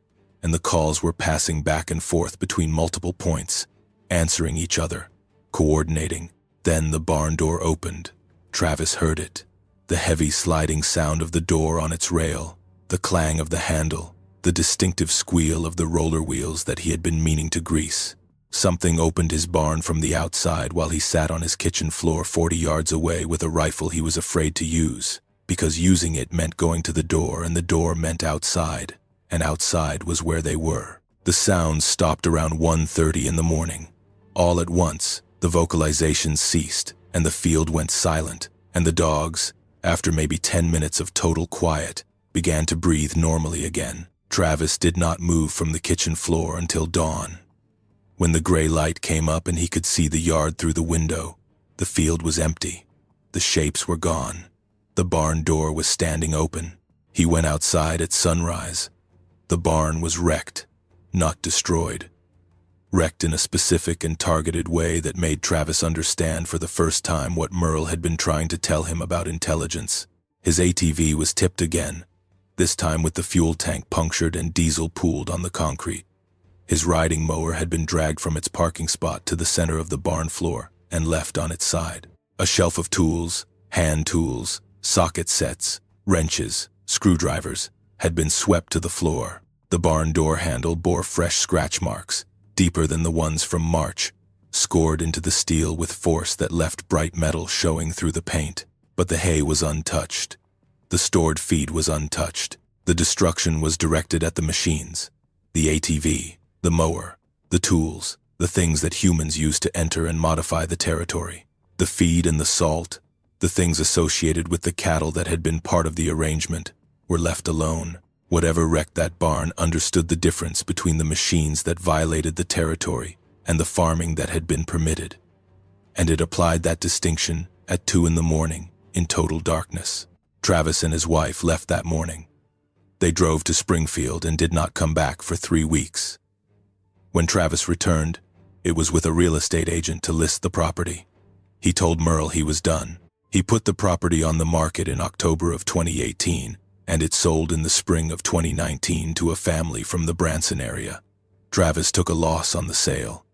S1: and the calls were passing back and forth between multiple points, answering each other, coordinating. Then the barn door opened. Travis heard it. The heavy sliding sound of the door on its rail, the clang of the handle, the distinctive squeal of the roller wheels that he had been meaning to grease. Something opened his barn from the outside while he sat on his kitchen floor 40 yards away with a rifle he was afraid to use, because using it meant going to the door and the door meant outside, and outside was where they were. The sounds stopped around 1:30 in the morning. All at once, the vocalizations ceased and the field went silent, and the dogs, after maybe 10 minutes of total quiet, began to breathe normally again. Travis did not move from the kitchen floor until dawn. When the gray light came up and he could see the yard through the window, the field was empty. The shapes were gone. The barn door was standing open. He went outside at sunrise. The barn was wrecked, not destroyed. Wrecked in a specific and targeted way that made Travis understand for the first time what Merle had been trying to tell him about intelligence. His ATV was tipped again, this time with the fuel tank punctured and diesel pooled on the concrete. His riding mower had been dragged from its parking spot to the center of the barn floor and left on its side. A shelf of tools, hand tools, socket sets, wrenches, screwdrivers, had been swept to the floor. The barn door handle bore fresh scratch marks, deeper than the ones from March, scored into the steel with force that left bright metal showing through the paint. But the hay was untouched. The stored feed was untouched. The destruction was directed at the machines, the ATV, the mower, the tools, the things that humans use to enter and modify the territory. The feed and the salt, the things associated with the cattle that had been part of the arrangement, were left alone. Whatever wrecked that barn understood the difference between the machines that violated the territory and the farming that had been permitted. And it applied that distinction at 2 a.m. in total darkness. Travis and his wife left that morning. They drove to Springfield and did not come back for 3 weeks. When Travis returned, it was with a real estate agent to list the property. He told Merle he was done. He put the property on the market in October of 2018, and it sold in the spring of 2019 to a family from the Branson area. Travis took a loss on the sale.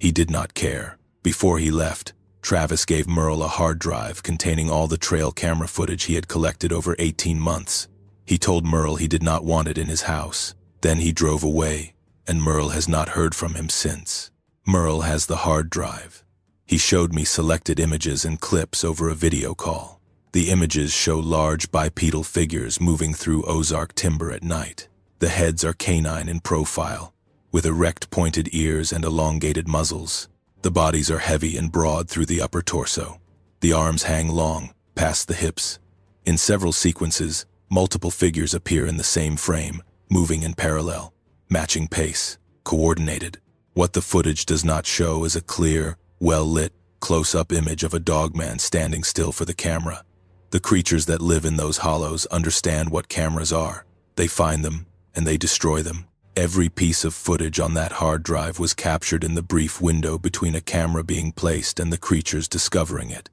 S1: He did not care. Before he left, Travis gave Merle a hard drive containing all the trail camera footage he had collected over 18 months. He told Merle he did not want it in his house. Then he drove away, and Merle has not heard from him since. Merle has the hard drive. He showed me selected images and clips over a video call. The images show large bipedal figures moving through Ozark timber at night. The heads are canine in profile, with erect pointed ears and elongated muzzles. The bodies are heavy and broad through the upper torso. The arms hang long, past the hips. In several sequences, multiple figures appear in the same frame, moving in parallel, matching pace, coordinated. What the footage does not show is a clear, well-lit, close-up image of a dogman standing still for the camera. The creatures that live in those hollows understand what cameras are. They find them, and they destroy them. Every piece of footage on that hard drive was captured in the brief window between a camera being placed and the creatures discovering it.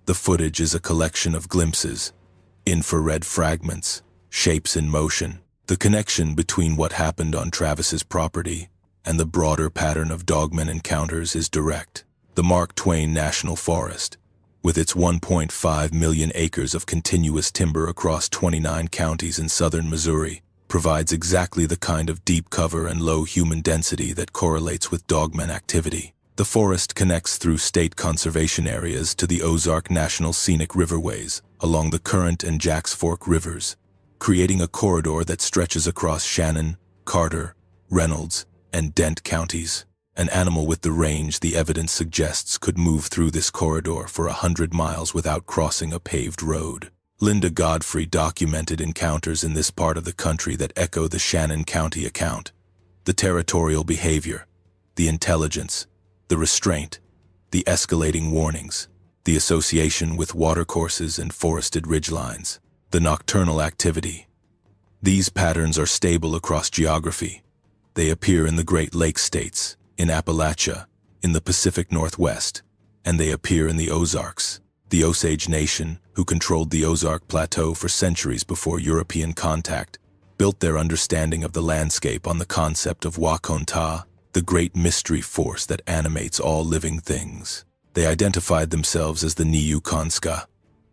S1: The footage is a collection of glimpses, infrared fragments, shapes in motion. The connection between what happened on Travis's property and the broader pattern of dogmen encounters is direct. The Mark Twain National Forest, with its 1.5 million acres of continuous timber across 29 counties in southern Missouri, provides exactly the kind of deep cover and low human density that correlates with dogmen activity. The forest connects through state conservation areas to the Ozark National Scenic Riverways along the Current and Jacks Fork rivers, creating a corridor that stretches across Shannon, Carter, Reynolds, and Dent counties. An animal with the range the evidence suggests could move through this corridor for 100 miles without crossing a paved road. Linda Godfrey documented encounters in this part of the country that echo the Shannon County account. The territorial behavior, the intelligence, the restraint, the escalating warnings, the association with watercourses and forested ridgelines, the nocturnal activity. These patterns are stable across geography. They appear in the Great Lakes states, in Appalachia, in the Pacific Northwest, and they appear in the Ozarks. The Osage Nation, who controlled the Ozark Plateau for centuries before European contact, built their understanding of the landscape on the concept of Wakonta, the great mystery force that animates all living things. They identified themselves as the Niukanska,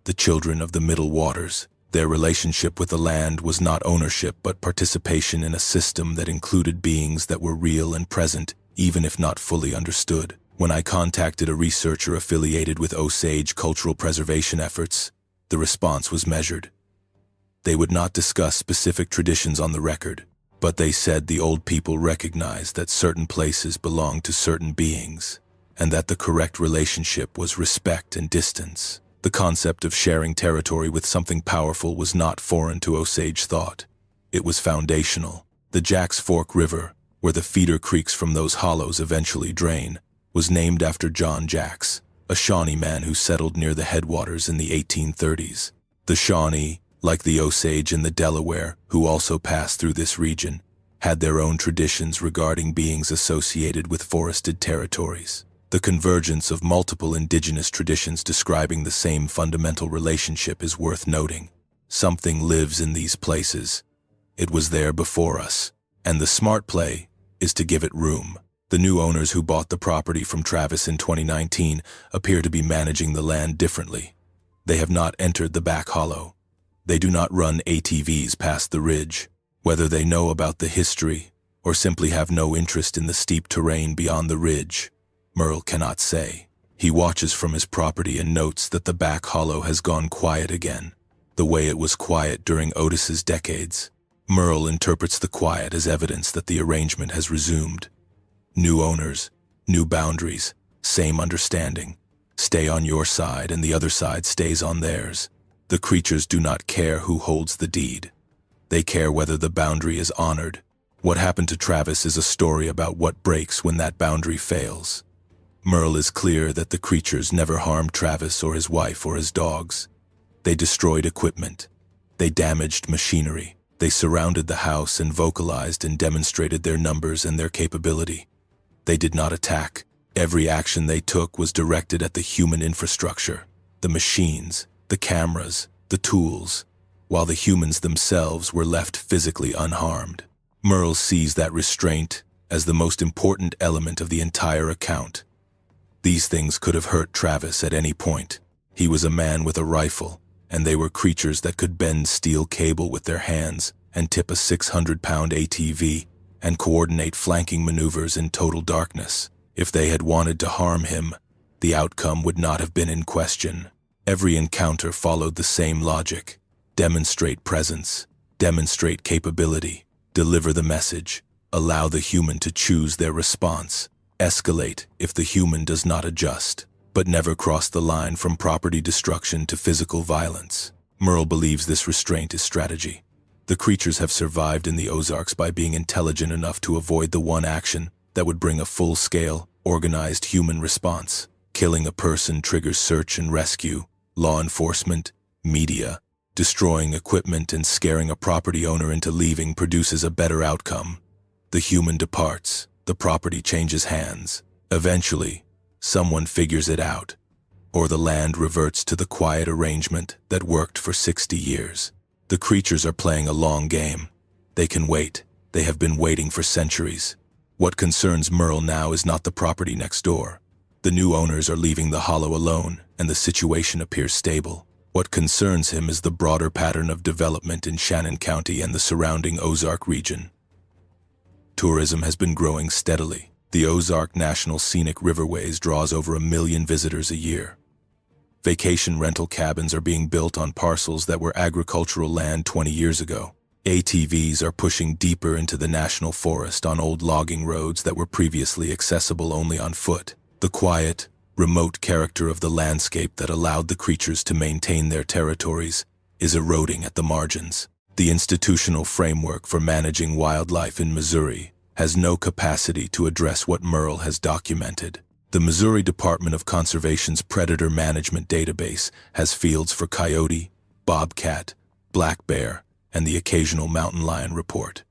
S1: the children of the Middle Waters. Their relationship with the land was not ownership but participation in a system that included beings that were real and present, even if not fully understood. When I contacted a researcher affiliated with Osage cultural preservation efforts, the response was measured. They would not discuss specific traditions on the record, but they said the old people recognized that certain places belonged to certain beings, and that the correct relationship was respect and distance. The concept of sharing territory with something powerful was not foreign to Osage thought. It was foundational. The Jack's Fork River, where the feeder creeks from those hollows eventually drain, was named after John Jacks, a Shawnee man who settled near the headwaters in the 1830s. The Shawnee, like the Osage in the Delaware, who also passed through this region, had their own traditions regarding beings associated with forested territories. The convergence of multiple indigenous traditions describing the same fundamental relationship is worth noting. Something lives in these places. It was there before us, and the smart play is to give it room. The new owners who bought the property from Travis in 2019 appear to be managing the land differently. They have not entered the back hollow. They do not run ATVs past the ridge. Whether they know about the history or simply have no interest in the steep terrain beyond the ridge, Merle cannot say. He watches from his property and notes that the back hollow has gone quiet again, the way it was quiet during Otis's decades. Merle interprets the quiet as evidence that the arrangement has resumed. New owners, new boundaries, same understanding. Stay on your side and the other side stays on theirs. The creatures do not care who holds the deed. They care whether the boundary is honored. What happened to Travis is a story about what breaks when that boundary fails. Merle is clear that the creatures never harmed Travis or his wife or his dogs. They destroyed equipment. They damaged machinery. They surrounded the house and vocalized and demonstrated their numbers and their capability. They did not attack. Every action they took was directed at the human infrastructure, the machines, the cameras, the tools, while the humans themselves were left physically unharmed. Merle sees that restraint as the most important element of the entire account. These things could have hurt Travis at any point. He was a man with a rifle, and they were creatures that could bend steel cable with their hands and tip a 600-pound ATV and coordinate flanking maneuvers in total darkness. If they had wanted to harm him, the outcome would not have been in question. Every encounter followed the same logic. Demonstrate presence, demonstrate capability, deliver the message, allow the human to choose their response, escalate if the human does not adjust, but never cross the line from property destruction to physical violence. Merle believes this restraint is strategy. The creatures have survived in the Ozarks by being intelligent enough to avoid the one action that would bring a full-scale, organized human response. Killing a person triggers search and rescue, law enforcement, media. Destroying equipment and scaring a property owner into leaving produces a better outcome. The human departs, the property changes hands. Eventually, someone figures it out, or the land reverts to the quiet arrangement that worked for 60 years. The creatures are playing a long game. They can wait. They have been waiting for centuries. What concerns Merle now is not the property next door. The new owners are leaving the hollow alone, and the situation appears stable. What concerns him is the broader pattern of development in Shannon County and the surrounding Ozark region. Tourism has been growing steadily. The Ozark National Scenic Riverways draws over 1 million visitors a year. Vacation rental cabins are being built on parcels that were agricultural land 20 years ago. ATVs are pushing deeper into the national forest on old logging roads that were previously accessible only on foot. The quiet, remote character of the landscape that allowed the creatures to maintain their territories is eroding at the margins. The institutional framework for managing wildlife in Missouri has no capacity to address what Merle has documented. The Missouri Department of Conservation's Predator Management Database has fields for coyote, bobcat, black bear, and the occasional mountain lion report.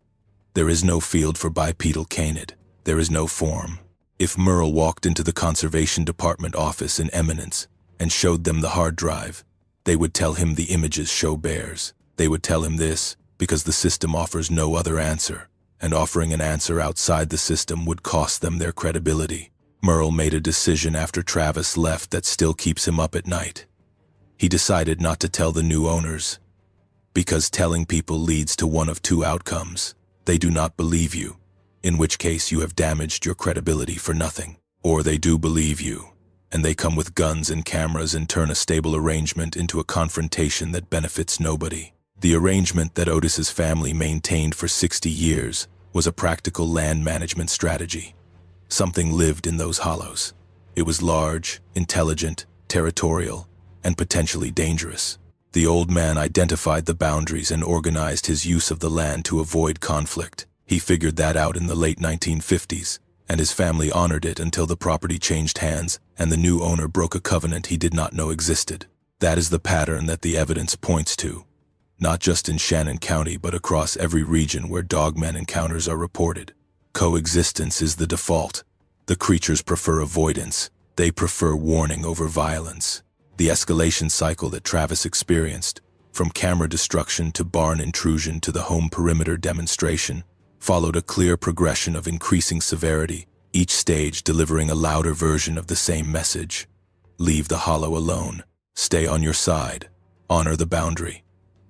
S1: There is no field for bipedal canid. There is no form. If Merle walked into the Conservation Department office in Eminence and showed them the hard drive, they would tell him the images show bears. They would tell him this because the system offers no other answer, and offering an answer outside the system would cost them their credibility. Merle made a decision after Travis left that still keeps him up at night. He decided not to tell the new owners, because telling people leads to one of two outcomes. They do not believe you, in which case you have damaged your credibility for nothing. Or they do believe you, and they come with guns and cameras and turn a stable arrangement into a confrontation that benefits nobody. The arrangement that Otis's family maintained for 60 years was a practical land management strategy. Something lived in those hollows. It was large, intelligent, territorial, and potentially dangerous. The old man identified the boundaries and organized his use of the land to avoid conflict. He figured that out in the late 1950s, and his family honored it until the property changed hands and the new owner broke a covenant he did not know existed. That is the pattern that the evidence points to, not just in Shannon County but across every region where dogmen encounters are reported. Coexistence is the default. The creatures prefer avoidance. They prefer warning over violence. The escalation cycle that Travis experienced, from camera destruction to barn intrusion to the home perimeter demonstration, followed a clear progression of increasing severity, each stage delivering a louder version of the same message. Leave the hollow alone. Stay on your side. Honor the boundary.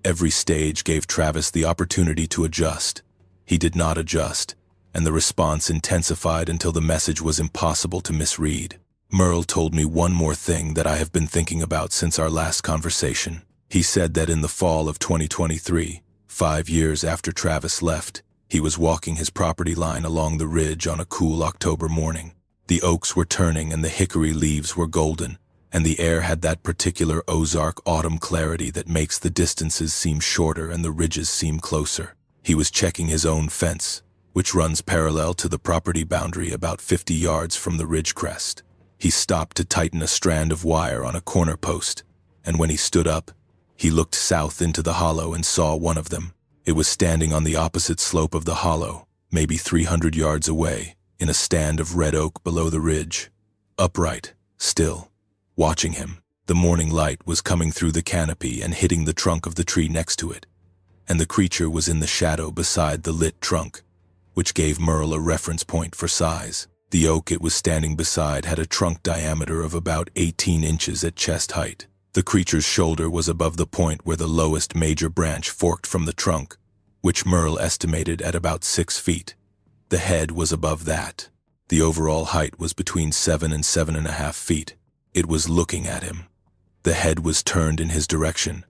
S1: Every stage gave Travis the opportunity to adjust. He did not adjust, and the response intensified until the message was impossible to misread. Merle told me one more thing that I have been thinking about since our last conversation. He said that in the fall of 2023, 5 years after Travis left, he was walking his property line along the ridge on a cool October morning. The oaks were turning and the hickory leaves were golden, and the air had that particular Ozark autumn clarity that makes the distances seem shorter and the ridges seem closer. He was checking his own fence, which runs parallel to the property boundary about 50 yards from the ridge crest. He stopped to tighten a strand of wire on a corner post, and when he stood up, he looked south into the hollow and saw one of them. It was standing on the opposite slope of the hollow, maybe 300 yards away, in a stand of red oak below the ridge. Upright, still, watching him. The morning light was coming through the canopy and hitting the trunk of the tree next to it, and the creature was in the shadow beside the lit trunk, which gave Merle a reference point for size. The oak it was standing beside had a trunk diameter of about 18 inches at chest height. The creature's shoulder was above the point where the lowest major branch forked from the trunk, which Merle estimated at about 6 feet. The head was above that. The overall height was between 7 and 7.5 feet. It was looking at him. The head was turned in his direction,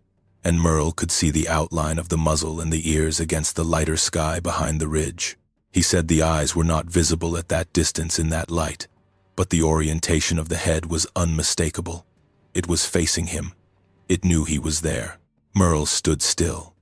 S1: and Merle could see the outline of the muzzle and the ears against the lighter sky behind the ridge. He said the eyes were not visible at that distance in that light, but the orientation of the head was unmistakable. It was facing him. It knew he was there. Merle stood still.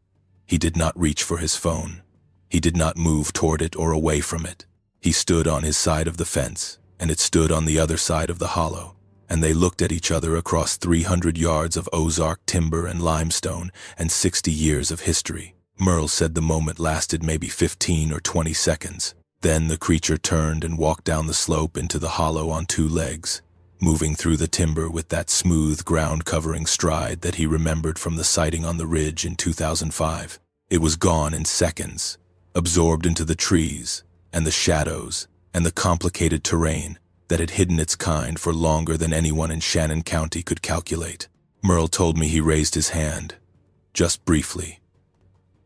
S1: He did not reach for his phone. He did not move toward it or away from it. He stood on his side of the fence, and it stood on the other side of the hollow, and they looked at each other across 300 yards of Ozark timber and limestone and 60 years of history. Merle said the moment lasted maybe 15 or 20 seconds. Then the creature turned and walked down the slope into the hollow on 2 legs, moving through the timber with that smooth ground-covering stride that he remembered from the sighting on the ridge in 2005. It was gone in seconds, absorbed into the trees and the shadows and the complicated terrain that had hidden its kind for longer than anyone in Shannon County could calculate. Merle told me he raised his hand, just briefly.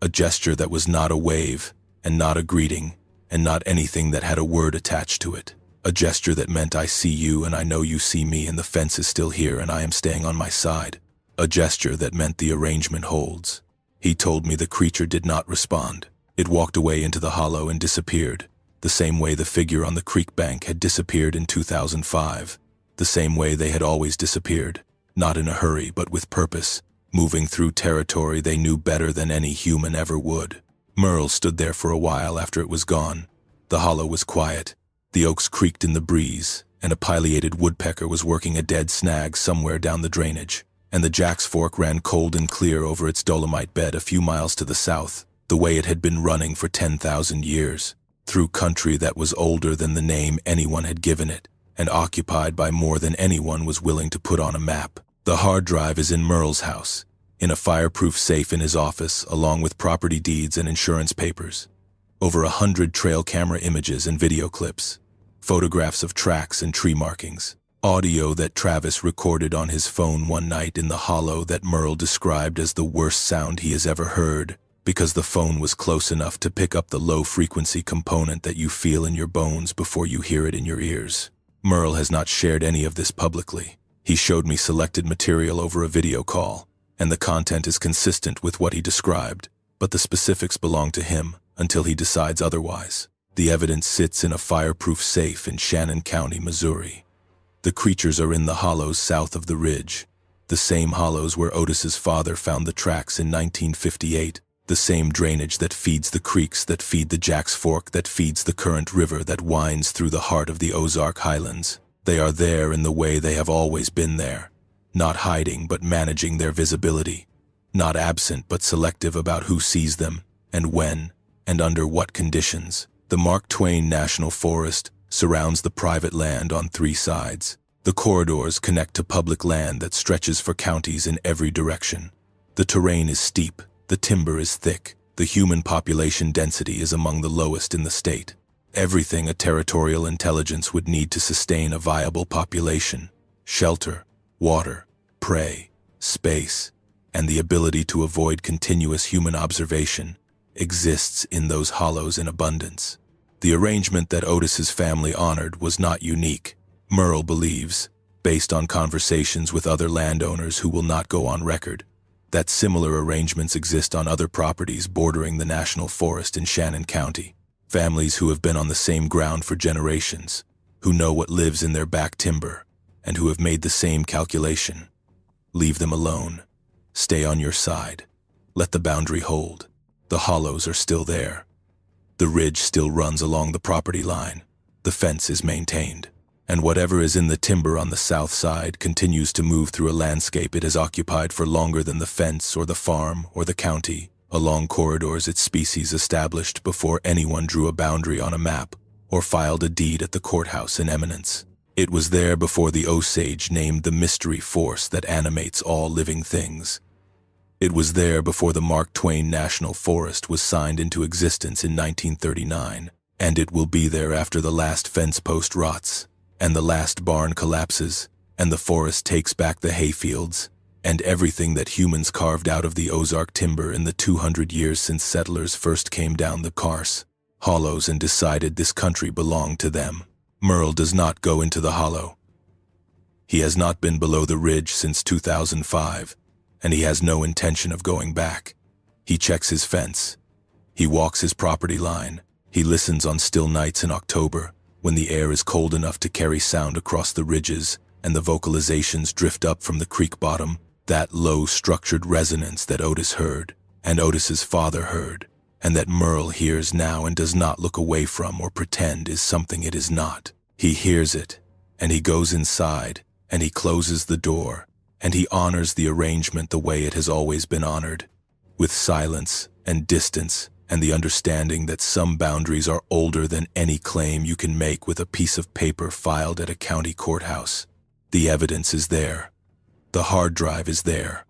S1: A gesture that was not a wave and not a greeting and not anything that had a word attached to it. A gesture that meant I see you and I know you see me and the fence is still here and I am staying on my side. A gesture that meant the arrangement holds. He told me the creature did not respond. It walked away into the hollow and disappeared, the same way the figure on the creek bank had disappeared in 2005, the same way they had always disappeared, not in a hurry but with purpose, moving through territory they knew better than any human ever would. Merle stood there for a while after it was gone. The hollow was quiet. The oaks creaked in the breeze, and a pileated woodpecker was working a dead snag somewhere down the drainage, and the Jack's Fork ran cold and clear over its dolomite bed a few miles to the south, the way it had been running for 10,000 years, through country that was older than the name anyone had given it, and occupied by more than anyone was willing to put on a map. The hard drive is in Merle's house, in a fireproof safe in his office, along with property deeds and insurance papers. Over 100 trail camera images and video clips, photographs of tracks and tree markings, audio that Travis recorded on his phone one night in the hollow that Merle described as the worst sound he has ever heard, because the phone was close enough to pick up the low-frequency component that you feel in your bones before you hear it in your ears. Merle has not shared any of this publicly. He showed me selected material over a video call, and the content is consistent with what he described, but the specifics belong to him until he decides otherwise. The evidence sits in a fireproof safe in Shannon County, Missouri. The creatures are in the hollows south of the ridge, The same hollows where Otis's father found the tracks in 1958, the same drainage that feeds the creeks that feed the Jack's Fork, that feeds the current river that winds through the heart of the Ozark Highlands. They are there in the way they have always been there, not hiding but managing their visibility, not absent but selective about who sees them, and when, and under what conditions. The Mark Twain National Forest surrounds the private land on 3 sides. The corridors connect to public land that stretches for counties in every direction. The terrain is steep, the timber is thick, the human population density is among the lowest in the state. Everything a territorial intelligence would need to sustain a viable population: shelter, water, prey, space, and the ability to avoid continuous human observation exists in those hollows in abundance. The arrangement that Otis's family honored was not unique. Merle believes, based on conversations with other landowners who will not go on record, that similar arrangements exist on other properties bordering the National Forest in Shannon County. Families who have been on the same ground for generations, who know what lives in their back timber, and who have made the same calculation. Leave them alone. Stay on your side. Let the boundary hold. The hollows are still there. The ridge still runs along the property line. The fence is maintained. And whatever is in the timber on the south side continues to move through a landscape it has occupied for longer than the fence or the farm or the county, along corridors its species established before anyone drew a boundary on a map or filed a deed at the courthouse in eminence. It was there before the Osage named the mystery force that animates all living things. It was there before the Mark Twain National Forest was signed into existence in 1939, and it will be there after the last fence post rots, and the last barn collapses, and the forest takes back the hayfields, and everything that humans carved out of the Ozark timber in the 200 years since settlers first came down the Carse hollows and decided this country belonged to them. Merle does not go into the hollow. He has not been below the ridge since 2005, and he has no intention of going back. He checks his fence. He walks his property line. He listens on still nights in October, when the air is cold enough to carry sound across the ridges and the vocalizations drift up from the creek bottom, that low, structured resonance that Otis heard, and Otis's father heard, and that Merle hears now and does not look away from or pretend is something it is not. He hears it, and he goes inside, and he closes the door, and he honors the arrangement the way it has always been honored, with silence and distance and the understanding that some boundaries are older than any claim you can make with a piece of paper filed at a county courthouse. The evidence is there. The hard drive is there.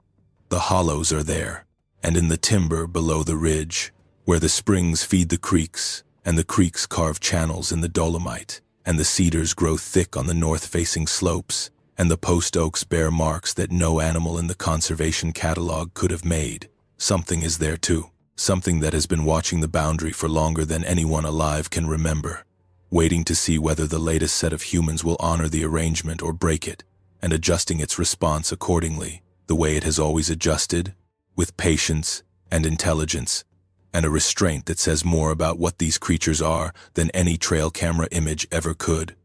S1: The hollows are there. And in the timber below the ridge, where the springs feed the creeks, and the creeks carve channels in the dolomite, and the cedars grow thick on the north-facing slopes, and the post oaks bear marks that no animal in the conservation catalog could have made, something is there too. Something that has been watching the boundary for longer than anyone alive can remember, waiting to see whether the latest set of humans will honor the arrangement or break it, and adjusting its response accordingly, the way it has always adjusted, with patience and intelligence, and a restraint that says more about what these creatures are than any trail camera image ever could.